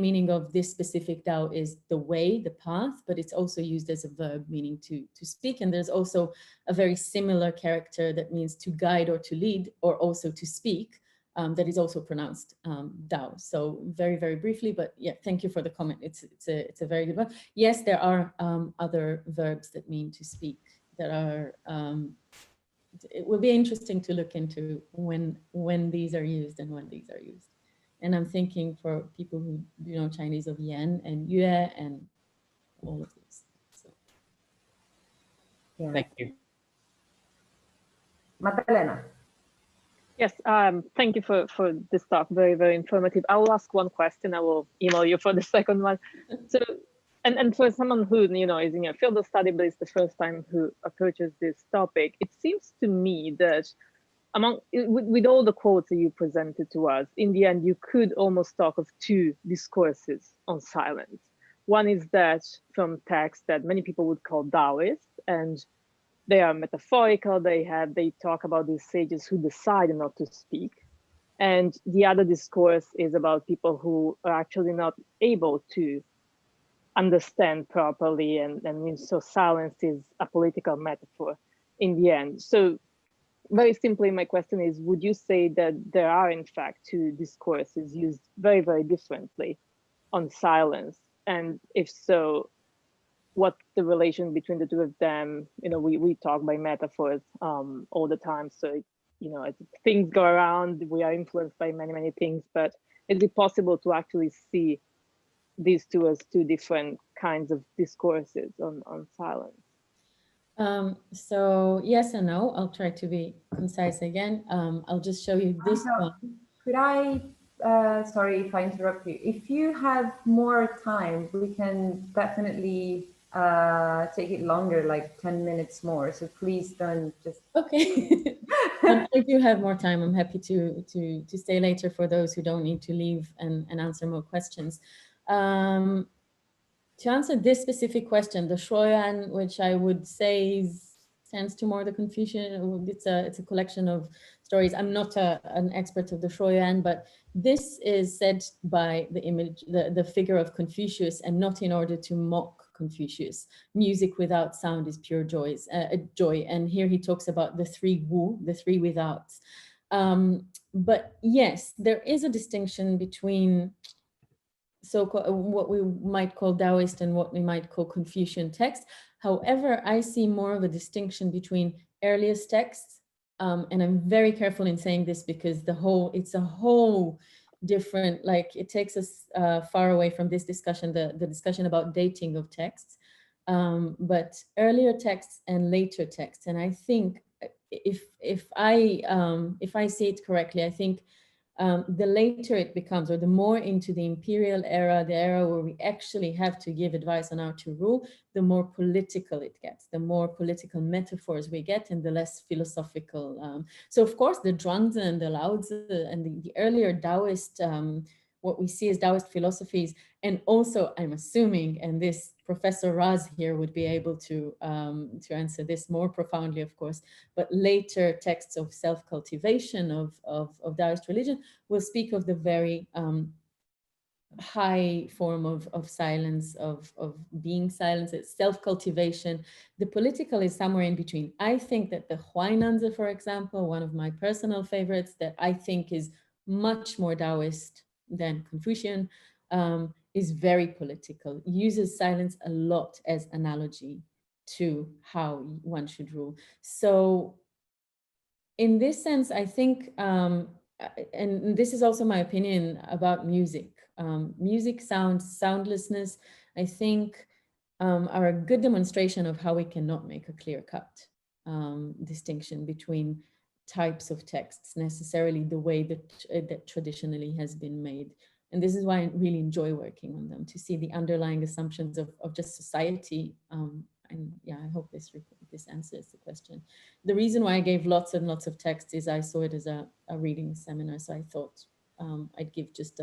meaning of this specific Dao is the way, the path, but it's also used as a verb meaning to speak. And there's also a very similar character that means to guide or to lead, or also to speak, that is also pronounced Dao. So very, very briefly, but yeah, thank you for the comment. It's a very good one. Yes, there are other verbs that mean to speak that are. It will be interesting to look into when these are used and when these are used. And I'm thinking for people who know Chinese of yen and yue and all of these. So. Yeah. Thank you. Magdalena. Yes, thank you for this talk. Very, very informative. I will ask one question. I will email you for the second one. So, and for someone who is in a field of study, but it's the first time who approaches this topic, it seems to me that with all the quotes that you presented to us, in the end, you could almost talk of two discourses on silence. One is that from text that many people would call Taoist, and they are metaphorical. They talk about these sages who decide not to speak. And the other discourse is about people who are actually not able to understand properly, and so silence is a political metaphor in the end. So very simply, my question is, would you say that there are in fact two discourses used very, very differently on silence? And if so, what the relation between the two of them? We talk by metaphors all the time. So, as things go around, we are influenced by many, many things, but is it possible to actually see these two as two different kinds of discourses on silence? So yes and no. I'll try to be concise again. I'll just show you this one. Could I, sorry if I interrupt you, if you have more time, we can definitely take it longer, like 10 minutes more. So please don't just. Okay. If you have more time, I'm happy to stay later for those who don't need to leave and answer more questions. To answer this specific question, the Shuoyan, which I would say tends to more the Confucian, it's a collection of stories. I'm not an expert of the Shuoyuan, but this is said by the image, the figure of Confucius, and not in order to mock Confucius. Music without sound is pure joy. And here he talks about the three wu, the three withouts. But yes, there is a distinction between what we might call Taoist and what we might call Confucian text. However, I see more of a distinction between earliest texts, and I'm very careful in saying this because it's a whole different, like it takes us far away from this discussion, the discussion about dating of texts, but earlier texts and later texts. And I think if I see it correctly, I think the later it becomes, or the more into the imperial era, the era where we actually have to give advice on how to rule, the more political it gets, the more political metaphors we get, and the less philosophical. So of course, the Zhuangzi and the Laozi and the earlier Taoist, what we see as Taoist philosophies, and also I'm assuming, and this Professor Raz here would be able to answer this more profoundly, of course, but later texts of self-cultivation of Taoist religion will speak of the very high form of silence, of being silence, it's self-cultivation. The political is somewhere in between. I think that the Huainanzi, for example, one of my personal favorites that I think is much more Taoist than Confucian, is very political, uses silence a lot as analogy to how one should rule. So in this sense, I think, and this is also my opinion about music, music sounds, soundlessness, I think are a good demonstration of how we cannot make a clear-cut distinction between types of texts necessarily the way that traditionally has been made. And this is why I really enjoy working on them, to see the underlying assumptions of just society. And yeah, I hope this answers the question. The reason why I gave lots and lots of text is I saw it as a reading seminar. So I thought I'd give just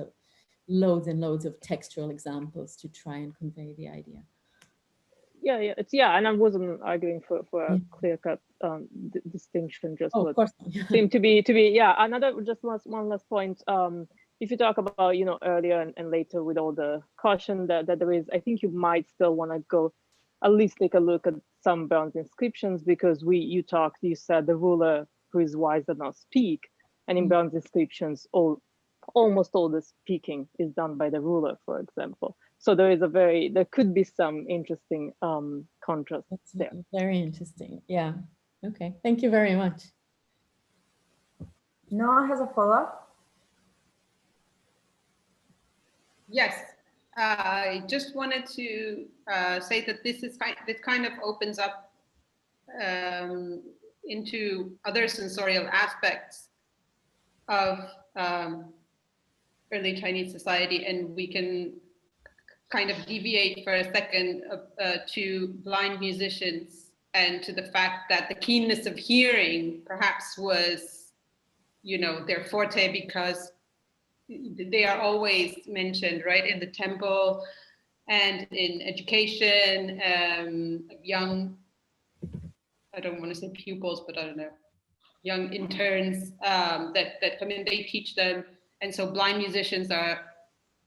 loads and loads of textual examples to try and convey the idea. Yeah, and I wasn't arguing for a clear-cut distinction, just of course. seemed to be another, just one last point. If you talk about, earlier and later with all the caution that there is, I think you might still want to go at least take a look at some bronze inscriptions, because you said the ruler who is wise does not speak, and in bronze inscriptions almost all the speaking is done by the ruler, for example. So there could be some interesting contrast there. Very interesting. Yeah. Okay. Thank you very much. Noah has a follow-up. Yes, I just wanted to say that this kind of opens up into other sensorial aspects of early Chinese society, and we can kind of deviate for a second to blind musicians and to the fact that the keenness of hearing perhaps was, their forte, because they are always mentioned, right, in the temple and in education, young, I don't want to say pupils, but I don't know, young interns that come in, they teach them. And so blind musicians are,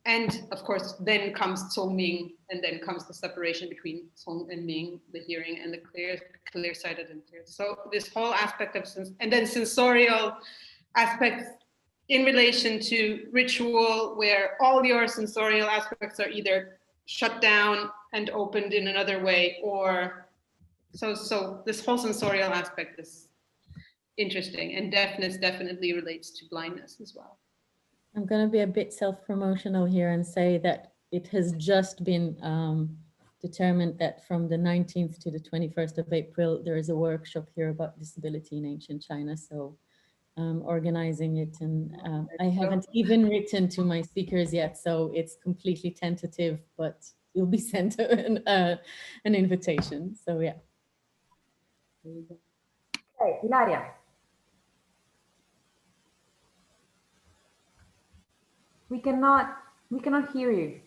and of course, then comes Song Ming, and then comes the separation between Song and Ming, the hearing, and the clear-sighted and clear. So this whole aspect of and then sensorial aspects in relation to ritual, where all your sensorial aspects are either shut down and opened in another way, or so this whole sensorial aspect is interesting, and deafness definitely relates to blindness as well. I'm going to be a bit self-promotional here and say that it has just been determined that from the 19th to the 21st of April, there is a workshop here about disability in ancient China. So organizing it, and I haven't even written to my speakers yet, so it's completely tentative, but you'll be sent an invitation. So yeah. Okay, Ilaria. We cannot hear you.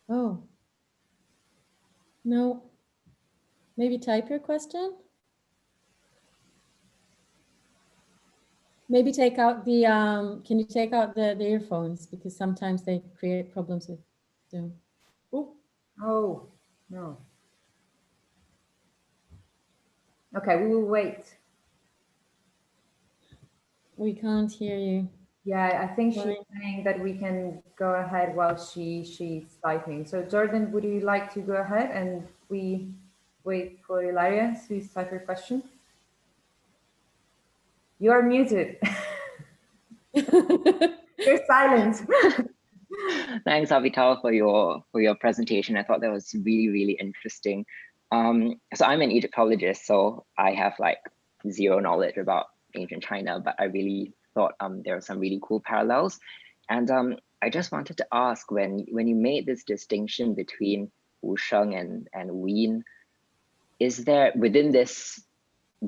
Oh. No. Maybe type your question. Maybe take out the, can you take out the earphones? Because sometimes they create problems with Zoom. Ooh. Oh, no. Okay, we will wait. We can't hear you. Yeah, I think she's Right. saying that we can go ahead while she's typing. So Jordan, would you like to go ahead and we wait for Ilaria to type her question? You are muted. You're silent. Thanks, Avital, for your presentation. I thought that was really interesting. So I'm an Egyptologist, so I have like zero knowledge about ancient China, but I really thought there were some really cool parallels. And I just wanted to ask, when you made this distinction between Wu Sheng and Yin, is there, within this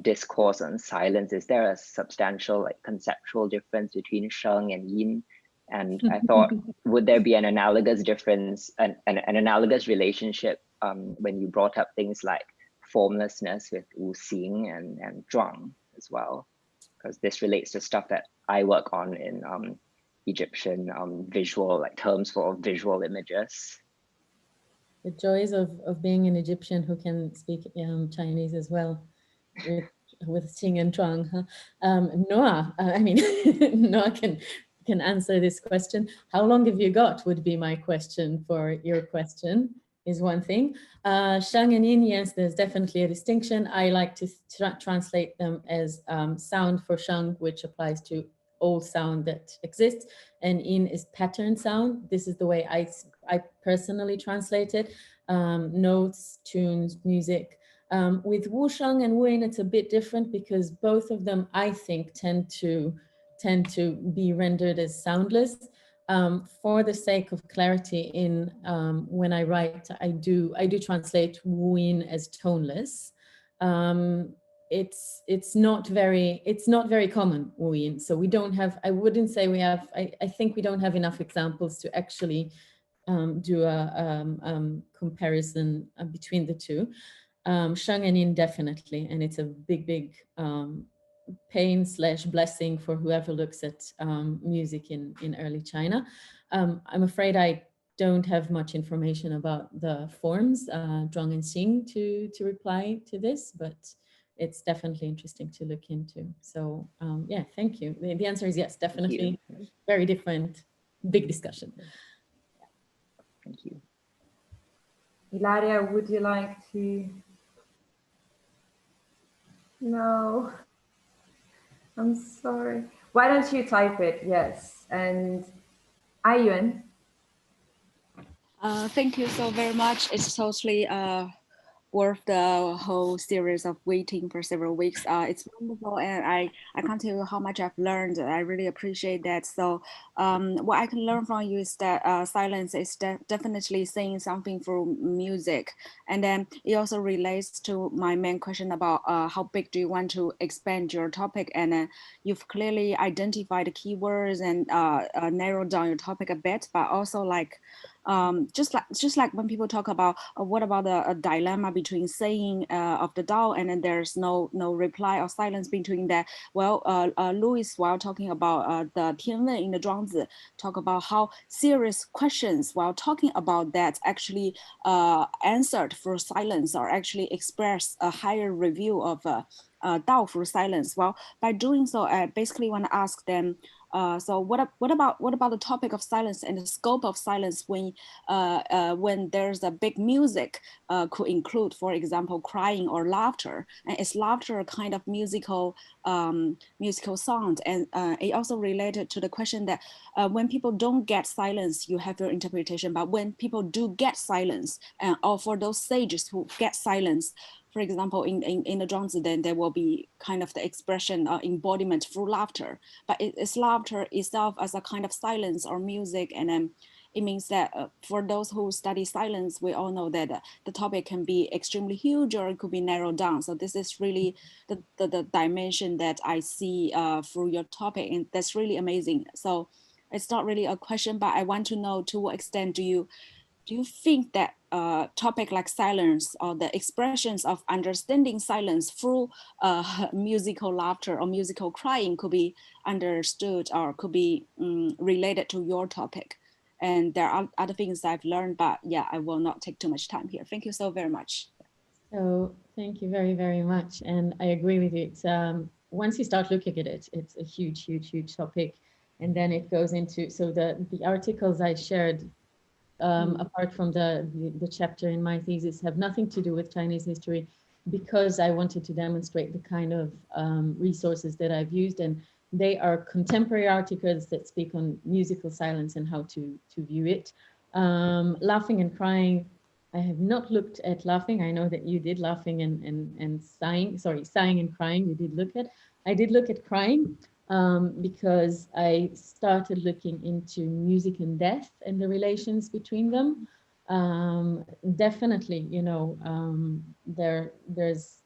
discourse on silence, is there a substantial like conceptual difference between Sheng and Yin? And I thought, would there be an analogous difference, an analogous relationship when you brought up things like formlessness with Wu Xing and Zhuang as well? Because this relates to stuff that I work on in Egyptian visual, like terms for visual images. The joys of being an Egyptian who can speak Chinese as well, with Xing and Zhuang. Huh? Noah, I mean, Noah can answer this question. How long have you got would be my question for your question, is one thing. Sheng and Yin, yes, there's definitely a distinction. I like to translate them as sound for Sheng, which applies to all sound that exists, and Yin is pattern sound. This is the way I personally translate it. Notes, tunes, music. With Wu Sheng and Wu Yin, it's a bit different because both of them, I think, tend to be rendered as soundless. For the sake of clarity, in when I write, I do translate Wu Yin as toneless. It's not very common, Wu Yin. So we don't have, I wouldn't say we have, I think we don't have enough examples to actually do a comparison between the two. Sheng and Yin definitely, and it's a big pain/blessing for whoever looks at music in early China. I'm afraid I don't have much information about the forms, Zhuang and Xing, to reply to this, but it's definitely interesting to look into. So yeah, thank you. The answer is yes, definitely. Very different, big discussion. Thank you. Ilaria, would you like to? No, I'm sorry. Why don't you type it? Yes. And Ayuan. Thank you so very much. It's totally worth the whole series of waiting for several weeks. It's wonderful, and I can't tell you how much I've learned. I really appreciate that. So what I can learn from you is that silence is definitely saying something through music. And then it also relates to my main question about how big do you want to expand your topic? And you've clearly identified the keywords and narrowed down your topic a bit, but also like, just like when people talk about what about the dilemma between saying of the Dao and then there's no reply or silence between that. Well, Louis, while talking about the Tianwen in the Zhuangzi, talk about how serious questions while talking about that actually answered through silence or actually express a higher review of Dao through silence. Well, by doing so, I basically want to ask them, so what about the topic of silence and the scope of silence when there's a big music could include, for example, crying or laughter, and is laughter a kind of musical sound? And it also related to the question that when people don't get silence, you have your interpretation, but when people do get silence, or for those sages who get silence, for example, in the Zhuangzi, then there will be kind of the expression embodiment through laughter, but it's laughter itself as a kind of silence or music. And then it means that for those who study silence, we all know that the topic can be extremely huge or it could be narrowed down. So this is really the dimension that I see through your topic, and that's really amazing. So it's not really a question, but I want to know to what extent do you think that topic like silence or the expressions of understanding silence through musical laughter or musical crying could be understood or could be related to your topic. And there are other things I've learned, but yeah, I will not take too much time here. Thank you so very much. So thank you very, very much. And I agree with you. It's, once you start looking at it, it's a huge, huge, huge topic. And then it goes into, so the articles I shared, apart from the chapter in my thesis, have nothing to do with Chinese history, because I wanted to demonstrate the kind of resources that I've used. And they are contemporary articles that speak on musical silence and how to view it. Laughing and crying, I have not looked at laughing. I know that you did laughing and sighing, sorry, sighing and crying, you did look at. I did look at crying because I started looking into music and death and the relations between them. Definitely, you know, there's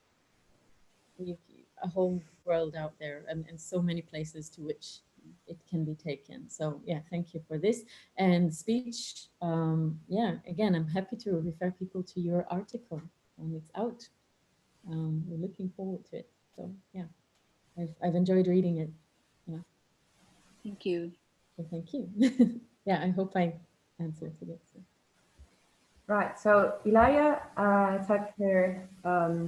a whole world out there and so many places to which it can be taken. So yeah, thank you for this. And speech, yeah, again, I'm happy to refer people to your article when it's out. We're looking forward to it. So yeah, I've enjoyed reading it. Yeah. Thank you. So thank you. Yeah, I hope I answered to this. Right, so Ilaya typed her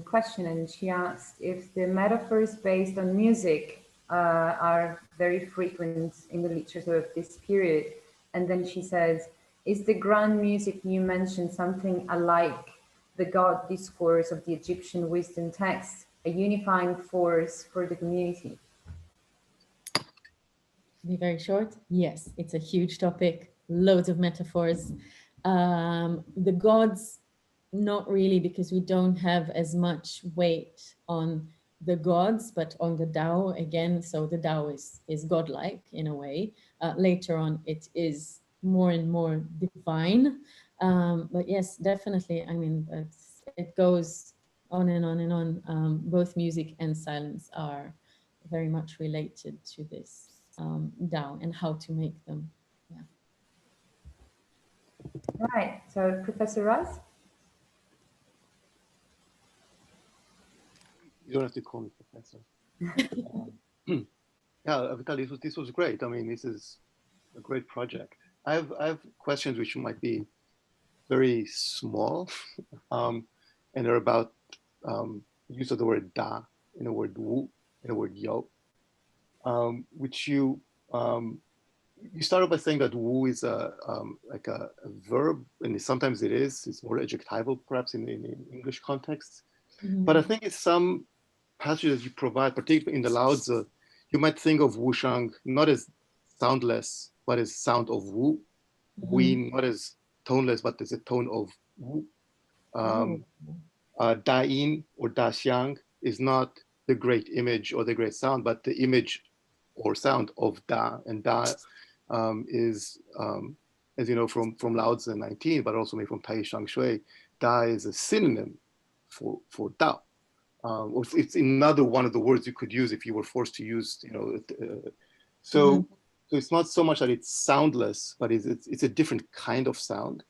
question and she asked if the metaphors based on music are very frequent in the literature of this period. And then she says, is the grand music you mentioned something alike the God discourse of the Egyptian wisdom text, a unifying force for the community? To be very short, yes, it's a huge topic, loads of metaphors. The gods, not really, because we don't have as much weight on the gods, but on the Tao again. So the Tao is godlike in a way. Later on, it is more and more divine. But yes, definitely. I mean, it goes on and on and on. Both music and silence are very much related to this Tao and how to make them. Yeah. Right, so Professor Raz? You don't have to call me professor. Yeah, Avital, this was great. I mean, this is a great project. I have questions which might be very small, and they're about use of the word da in the word wu, in the word yo, which you started by saying that wu is like a verb, and sometimes it is. It's more adjectival, perhaps in English contexts. Mm-hmm. But I think it's some passages you provide, particularly in the Laozi, you might think of wushang not as soundless, but as sound of wu. Mm-hmm. Wi not as toneless, but as a tone of wu. Da-in or da-xiang is not the great image or the great sound, but the image or sound of da. And da is, as you know, from Laozi 19, but also maybe from Tai Shang Shui, da is a synonym for Tao. Or it's another one of the words you could use if you were forced to use, you know. So it's not so much that it's soundless, but it's a different kind of sound.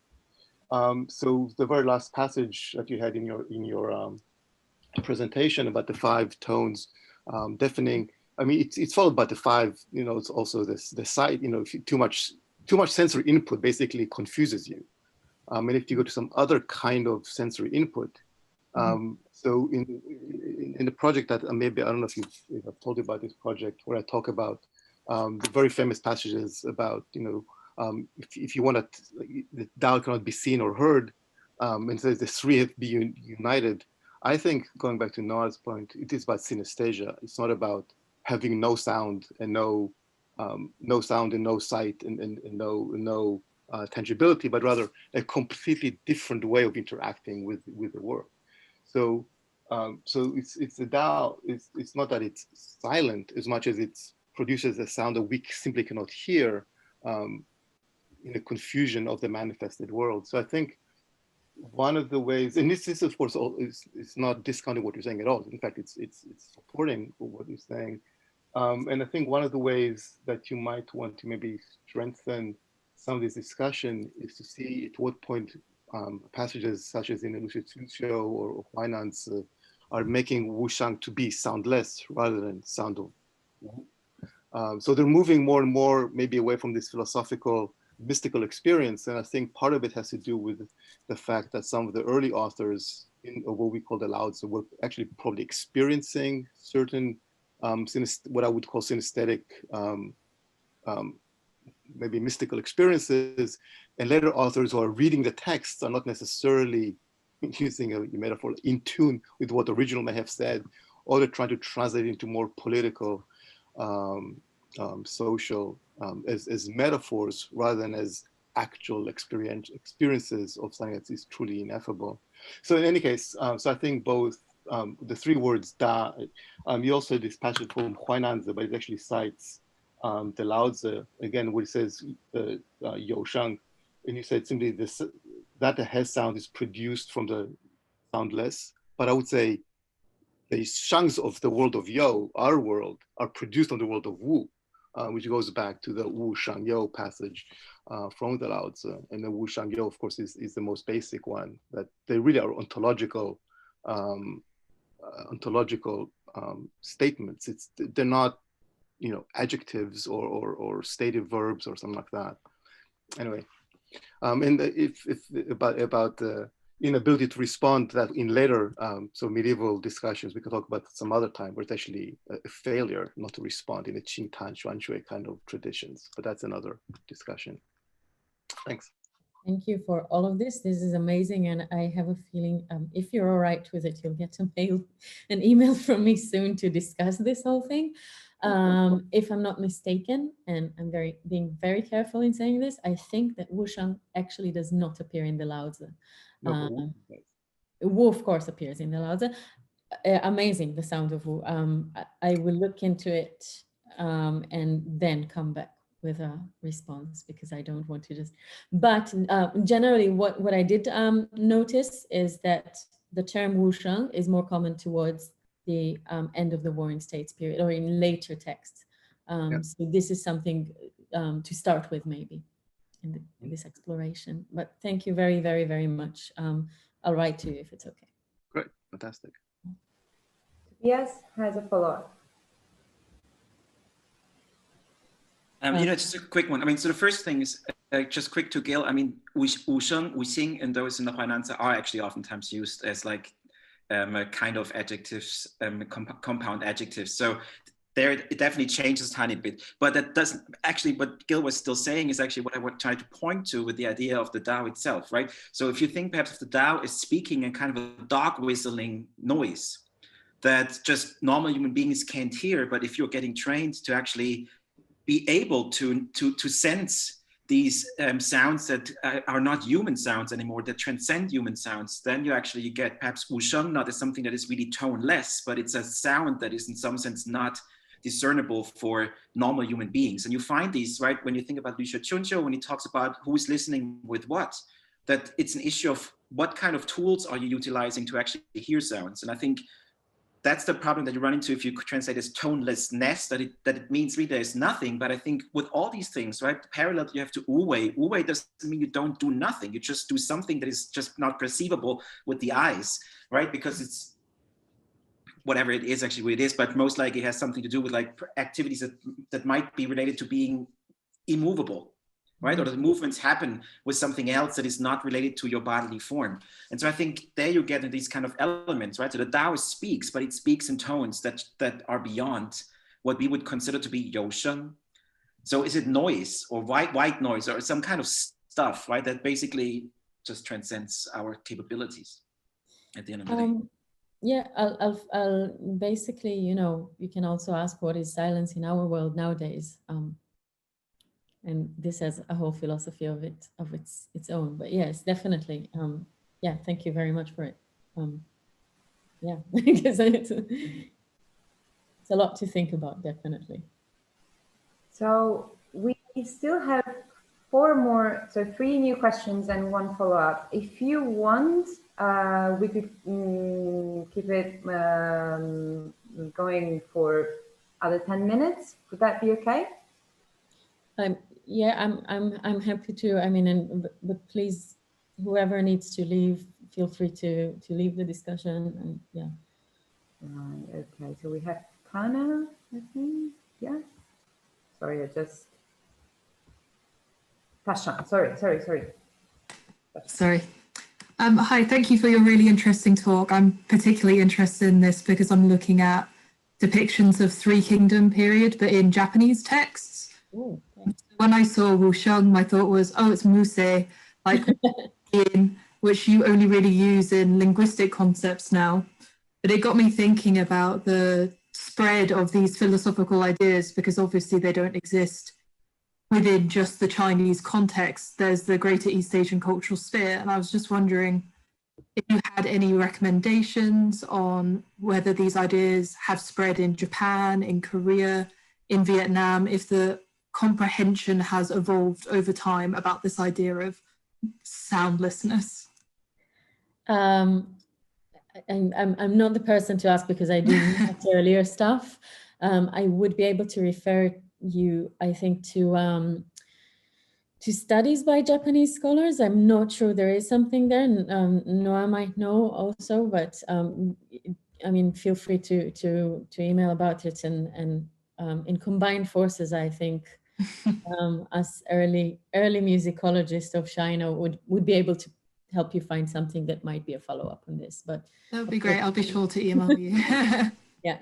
So the very last passage that you had in your presentation about the 5 tones, deafening. I mean, it's followed by the 5. You know, it's also the sight. You know, if you, too much sensory input basically confuses you. And if you go to some other kind of sensory input, so in the project that maybe I don't know if I've told you about this project where I talk about the very famous passages about, you know, if you want to, the Tao cannot be seen or heard, and says the 3 have to be united. I think, going back to Noah's point, it is about synesthesia. It's not about having no sound and no sound and no sight and no tangibility, but rather a completely different way of interacting with the world. So, so it's the Tao. It's not that it's silent as much as it produces a sound that we simply cannot hear in the confusion of the manifested world. So I think one of the ways, and this is of course it's not discounting what you're saying at all. In fact, it's supporting what you're saying. And I think one of the ways that you might want to maybe strengthen some of this discussion is to see at what point passages such as in the Lucia Tzunsho or Huainan's are making Wushang to be soundless rather than sound of Wu. So they're moving more and more maybe away from this philosophical, mystical experience. And I think part of it has to do with the fact that some of the early authors in what we call the Laozi were actually probably experiencing certain, what I would call synesthetic, maybe mystical experiences. And later authors who are reading the texts are not necessarily, using a metaphor, in tune with what the original may have said, or they're trying to translate into more political, social, as metaphors rather than as actual experiences of something that is truly ineffable. So in any case, so I think both the three words da, you also had this passage from Huainanzi, but it actually cites the Laozi, again, where it says you shang, and you said simply this, that the head sound is produced from the soundless, but I would say the shangs of the world of Yo, our world, are produced on the world of Wu, which goes back to the Wu Shang Yo passage from the Laozi. And the Wu Shang Yo, of course, is the most basic one, that they really are ontological statements. They're not, adjectives or stative verbs or something like that. Anyway, and if about the inability to respond to that in later so medieval discussions, we could talk about some other time where it's actually a failure not to respond in a Qing Tan Xuan Shui kind of traditions, but that's another discussion. Thanks. Thank you for all of this. This is amazing, and I have a feeling if you're all right with it, you'll get an email from me soon to discuss this whole thing. If I'm not mistaken, and I'm being very careful in saying this, I think that Wushang actually does not appear in the Laozi. Wu, of course, appears in the Laozi. Amazing, the sound of Wu. I will look into it and then come back with a response, because I don't want to just, but generally what I did notice is that the term Wushang is more common towards the end of the Warring States period or in later texts. So this is something to start with maybe in this exploration, but thank you very, very, very much. I'll write to you if it's okay. Great, fantastic. Yes, has a follow-up. Just a quick one. I mean, so the first thing is just quick to Gail. I mean, Wusheng, Wuxing, and those in the Huainanzi are actually oftentimes used as like a kind of adjectives, compound adjectives. So there it definitely changes a tiny bit, but that doesn't actually, what Gil was still saying is actually what I would try to point to with the idea of the Tao itself, right? So if you think perhaps of the Tao is speaking in kind of a dog whistling noise that just normal human beings can't hear, but if you're getting trained to actually be able to sense these sounds that are not human sounds anymore, that transcend human sounds, then you actually get perhaps Wusheng not as something that is really toneless, but it's a sound that is in some sense not discernible for normal human beings. And you find these, right, when you think about Liu Chunqiu, when he talks about who's listening with what, that it's an issue of what kind of tools are you utilizing to actually hear sounds. And I think that's the problem that you run into if you translate as tonelessness, that it means really there is nothing. But I think with all these things, right, parallel you have to Wu-wei. Wu-wei doesn't mean you don't do nothing. You just do something that is just not perceivable with the eyes, right? Because it's whatever it is actually what it is, but most likely it has something to do with like activities that might be related to being immovable, right? Or the movements happen with something else that is not related to your bodily form. And so I think there you get into these kind of elements, right? So the Tao speaks, but it speaks in tones that are beyond what we would consider to be Yosheng. So is it noise or white noise or some kind of stuff, right? That basically just transcends our capabilities at the end of the day. Yeah, I'll basically, you can also ask what is silence in our world nowadays. And this has a whole philosophy of its own. But yes, definitely. Yeah, thank you very much for it. Yeah, because it's a lot to think about, definitely. So we still have 3 new questions and 1 follow-up. If you want, we could keep it going for other 10 minutes. Would that be okay? Yeah, I'm happy to. I mean, but please whoever needs to leave, feel free to leave the discussion. And yeah. Right, okay, so we have Kana, I think, yeah. Sorry, I just, Tasha, sorry. Sorry. Hi, thank you for your really interesting talk. I'm particularly interested in this because I'm looking at depictions of Three Kingdom period, but in Japanese texts. Ooh, when I saw Wusheng, my thought was, oh, it's Musei, like which you only really use in linguistic concepts now. But it got me thinking about the spread of these philosophical ideas, because obviously they don't exist within just the Chinese context. There's the greater East Asian cultural sphere. And I was just wondering if you had any recommendations on whether these ideas have spread in Japan, in Korea, in Vietnam, if the comprehension has evolved over time about this idea of soundlessness. I'm not the person to ask because I do much earlier stuff. I would be able to refer you, I think, to studies by Japanese scholars. I'm not sure there is something there. Noah might know also, but I mean, feel free to email about it. And in combined forces, I think us early musicologists of China would be able to help you find something that might be a follow-up on this. But that would be great. I'll be sure to email you. Yeah.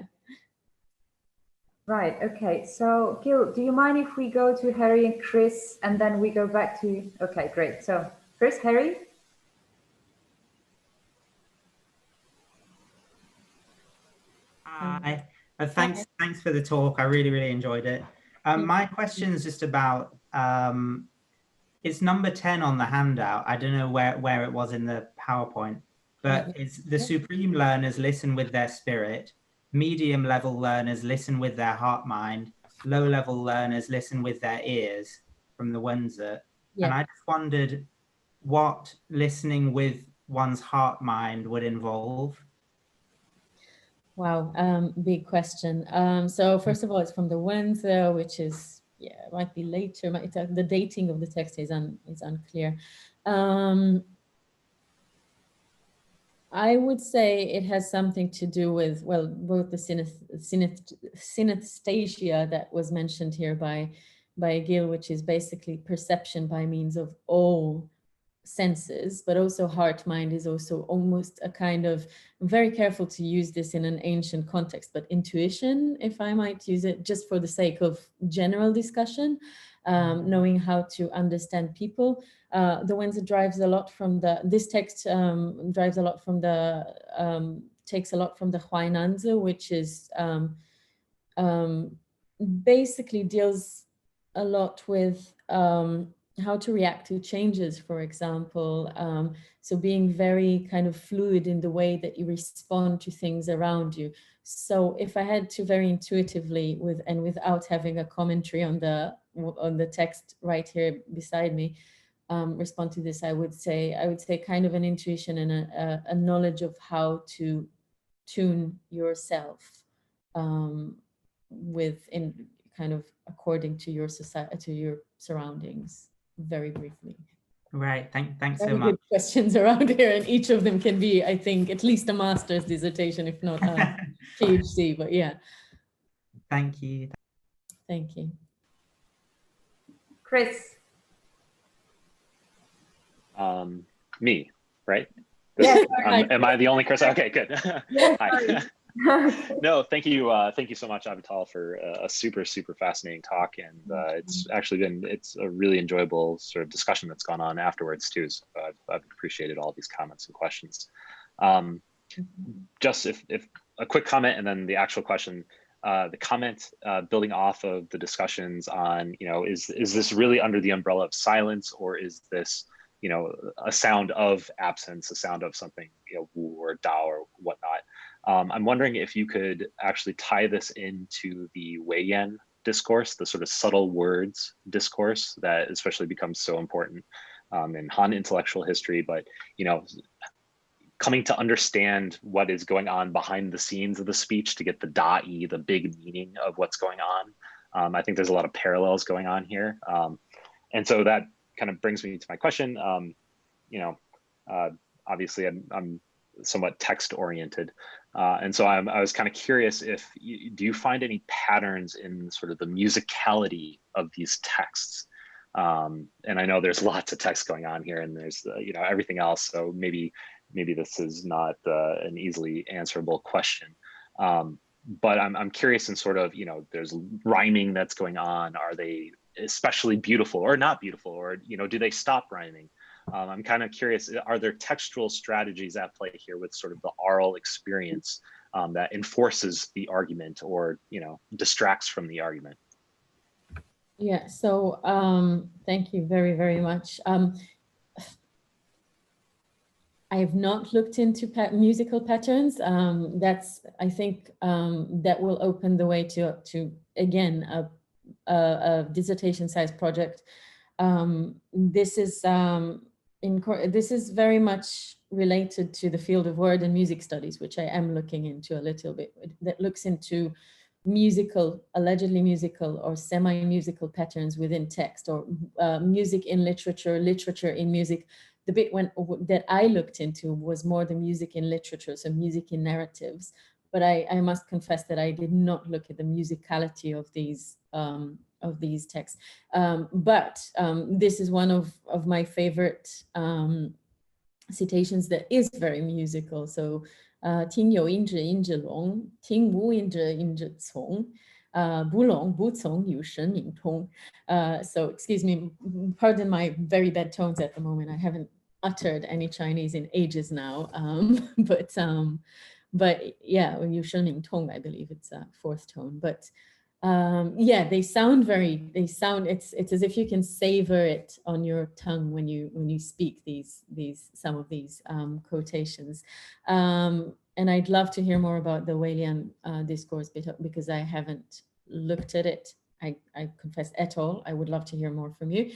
Right, okay, so Gil, do you mind if we go to Harry and Chris and then we go back to, okay, great. So first, Harry. Hi, thanks for the talk. I really enjoyed it. My question is just about, it's number 10 on the handout. I don't know where it was in the PowerPoint, but it's the supreme learners listen with their spirit, medium level learners listen with their heart mind, low level learners listen with their ears from the Wenzi. And I just wondered what listening with one's heart mind would involve. Wow, big question. So first of all, it's from the Wenzi, which is, might be later. The dating of the text is unclear. I would say it has something to do with, well, both the synesthesia that was mentioned here by Gil, which is basically perception by means of all senses, but also heart mind is also almost a kind of, I'm very careful to use this in an ancient context, but intuition, if I might use it just for the sake of general discussion, knowing how to understand people. The Wenzi drives a lot from this text drives a lot from takes a lot from the Huainanzi, which is basically deals a lot with how to react to changes, for example. So being very kind of fluid in the way that you respond to things around you. So if I had to very intuitively without having a commentary on the text right here beside me, respond to this, I would say kind of an intuition and a knowledge of how to tune yourself in kind of according to your society, to your surroundings. Very briefly. Right, thanks Very so much. good questions around here, and each of them can be, I think, at least a master's dissertation, if not a PhD, but yeah. Thank you. Thank you. Chris. Me, right? Yes. Am I the only Chris? Okay, good. Yes, hi. No, thank you so much, Avital, for a super fascinating talk, and it's actually been a really enjoyable sort of discussion that's gone on afterwards too. So I've appreciated all these comments and questions. Just if a quick comment and then the actual question. The comment building off of the discussions on, is this really under the umbrella of silence, or is this a sound of absence, a sound of something, Wu or Dao or whatnot. I'm wondering if you could actually tie this into the Wei Yan discourse, the sort of subtle words discourse that especially becomes so important in Han intellectual history, but, coming to understand what is going on behind the scenes of the speech to get the da'i, the big meaning of what's going on. I think there's a lot of parallels going on here. And so that kind of brings me to my question. obviously I'm somewhat text oriented. And so I was kind of curious if do you find any patterns in sort of the musicality of these texts? And I know there's lots of text going on here, and there's you know, everything else. So maybe this is not an easily answerable question. But I'm curious in sort of, you know, there's rhyming that's going on. Are they especially beautiful or not beautiful, or, you know, do they stop rhyming? I'm kind of curious, are there textual strategies at play here with sort of the oral experience that enforces the argument or, you know, distracts from the argument? Yeah, so thank you very, very much. I have not looked into musical patterns. That's, I think, that will open the way to again, a dissertation-sized project. This is very much related to the field of word and music studies, which I am looking into a little bit, that looks into musical, allegedly musical or semi-musical patterns within text, or music in literature, literature in music. The bit that I looked into was more the music in literature, so music in narratives. But I must confess that I did not look at the musicality of these texts. But this is one of my favorite citations that is very musical. So 听有音指音指聋，听无音指音指从，不聋不从有神明通。So excuse me, pardon my very bad tones at the moment. I haven't uttered any Chinese in ages now, but yeah, 有神明通, I believe it's a fourth tone. But yeah, they sound, it's as if you can savor it on your tongue when you speak some of these quotations. And I'd love to hear more about the Walian discourse, because I haven't looked at it, I confess, at all. I would love to hear more from you.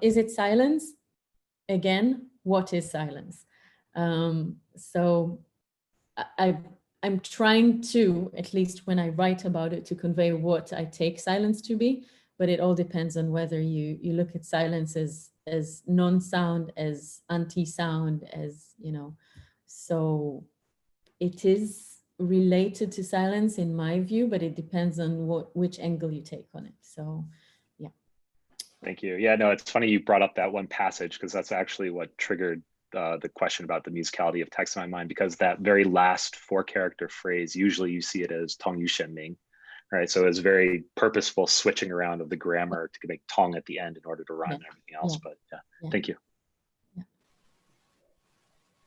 Is it silence? Again, what is silence? So I'm trying to, at least when I write about it, to convey what I take silence to be, but it all depends on whether you look at silence as non-sound, as anti-sound, as, you know. So it is related to silence in my view, but it depends on which angle you take on it. So yeah. Thank you. Yeah, no, it's funny you brought up that one passage, because that's actually what triggered the question about the musicality of text in my mind, because that very last 4-character phrase, usually you see it as tong yu shen ming, right? So it's very purposeful switching around of the grammar to make tong at the end in order to rhyme and everything else. Yeah. But yeah, thank you.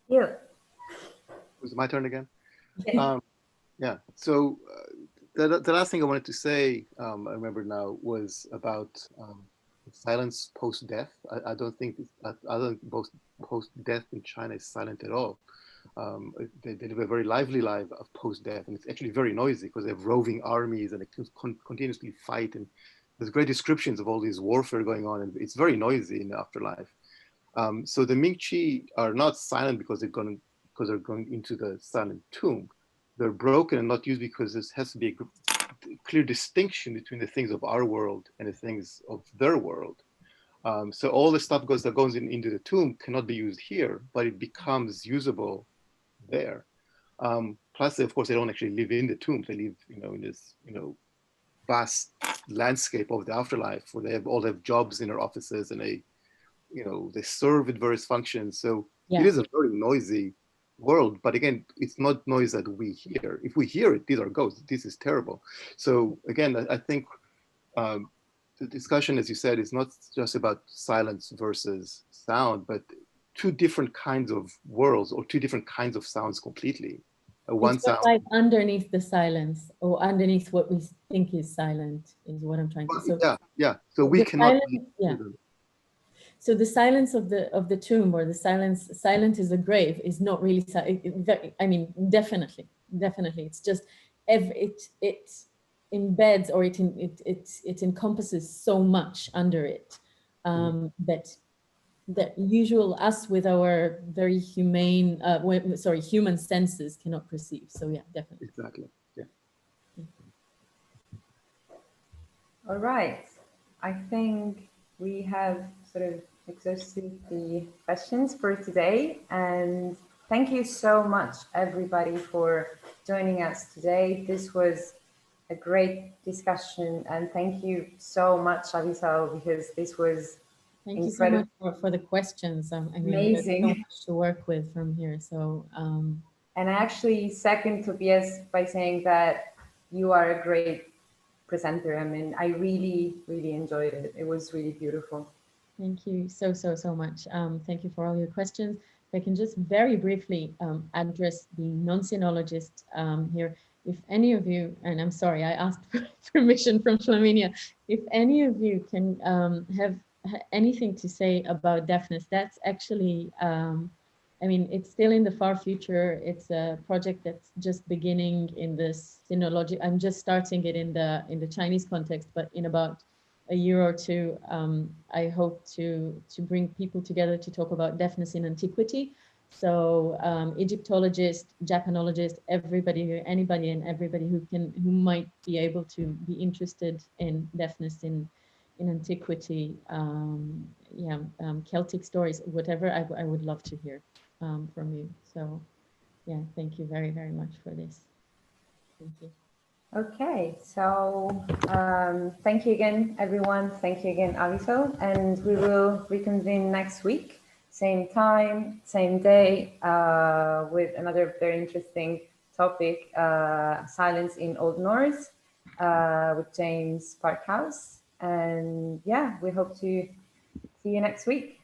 Yeah. Was it my turn again? Yeah. Yeah. So the last thing I wanted to say, I remember now, was about silence post-death. I don't think post-death in China is silent at all. They live a very lively life of post-death, and it's actually very noisy because they have roving armies and they continuously fight, and there's great descriptions of all this warfare going on, and it's very noisy in the afterlife. So the Ming-Chi are not silent because they're going into the silent tomb. They're broken and not used because there has to be a clear distinction between the things of our world and the things of their world. So all the stuff that goes into the tomb cannot be used here, but it becomes usable there. Plus, of course, they don't actually live in the tomb. They live, in this, vast landscape of the afterlife, where they all have jobs in their offices, and they serve with various functions. So it is a very noisy world, but again, it's not noise that we hear. If we hear it, these are ghosts. This is terrible. So again, I think the discussion, as you said, is not just about silence versus sound, but two different kinds of worlds, or two different kinds of sounds completely. One it's sound, like underneath the silence, or underneath what we think is silent, is what I'm trying to say. So yeah. So we cannot. So the silence of the tomb, or the silent is the grave, is not really. I mean, definitely. It's just it embeds, or it encompasses so much under it that usual us with our very humane, human senses cannot perceive. So yeah, definitely. Exactly. Yeah. All right. I think we have sort of exhausted the questions for today. And thank you so much, everybody, for joining us today. This was a great discussion. And thank you so much, Avital, because this was Thank you so much for the questions. I mean, amazing. there's so much to work with from here. So, and I actually second Tobias by saying that you are a great presenter. I mean, I really, really enjoyed it. It was really beautiful. Thank you so much. Thank you for all your questions. If I can just very briefly address the non-sinologist here. If any of you, and I'm sorry, I asked for permission from Flaminia, if any of you can have anything to say about deafness, that's actually, I mean, it's still in the far future. It's a project that's just beginning in this sinology. I'm just starting it in the Chinese context, but in about a year or two, I hope to bring people together to talk about deafness in antiquity. So Egyptologists, Japanologists, anybody and everybody who might be able to be interested in deafness in antiquity, Celtic stories, whatever, I would love to hear from you. So yeah, thank you very, very much for this. Thank you. Okay, so thank you again, everyone. Thank you again, Avital, and we will reconvene next week, same time, same day, with another very interesting topic, silence in Old Norse, with James Parkhouse. And yeah, we hope to see you next week.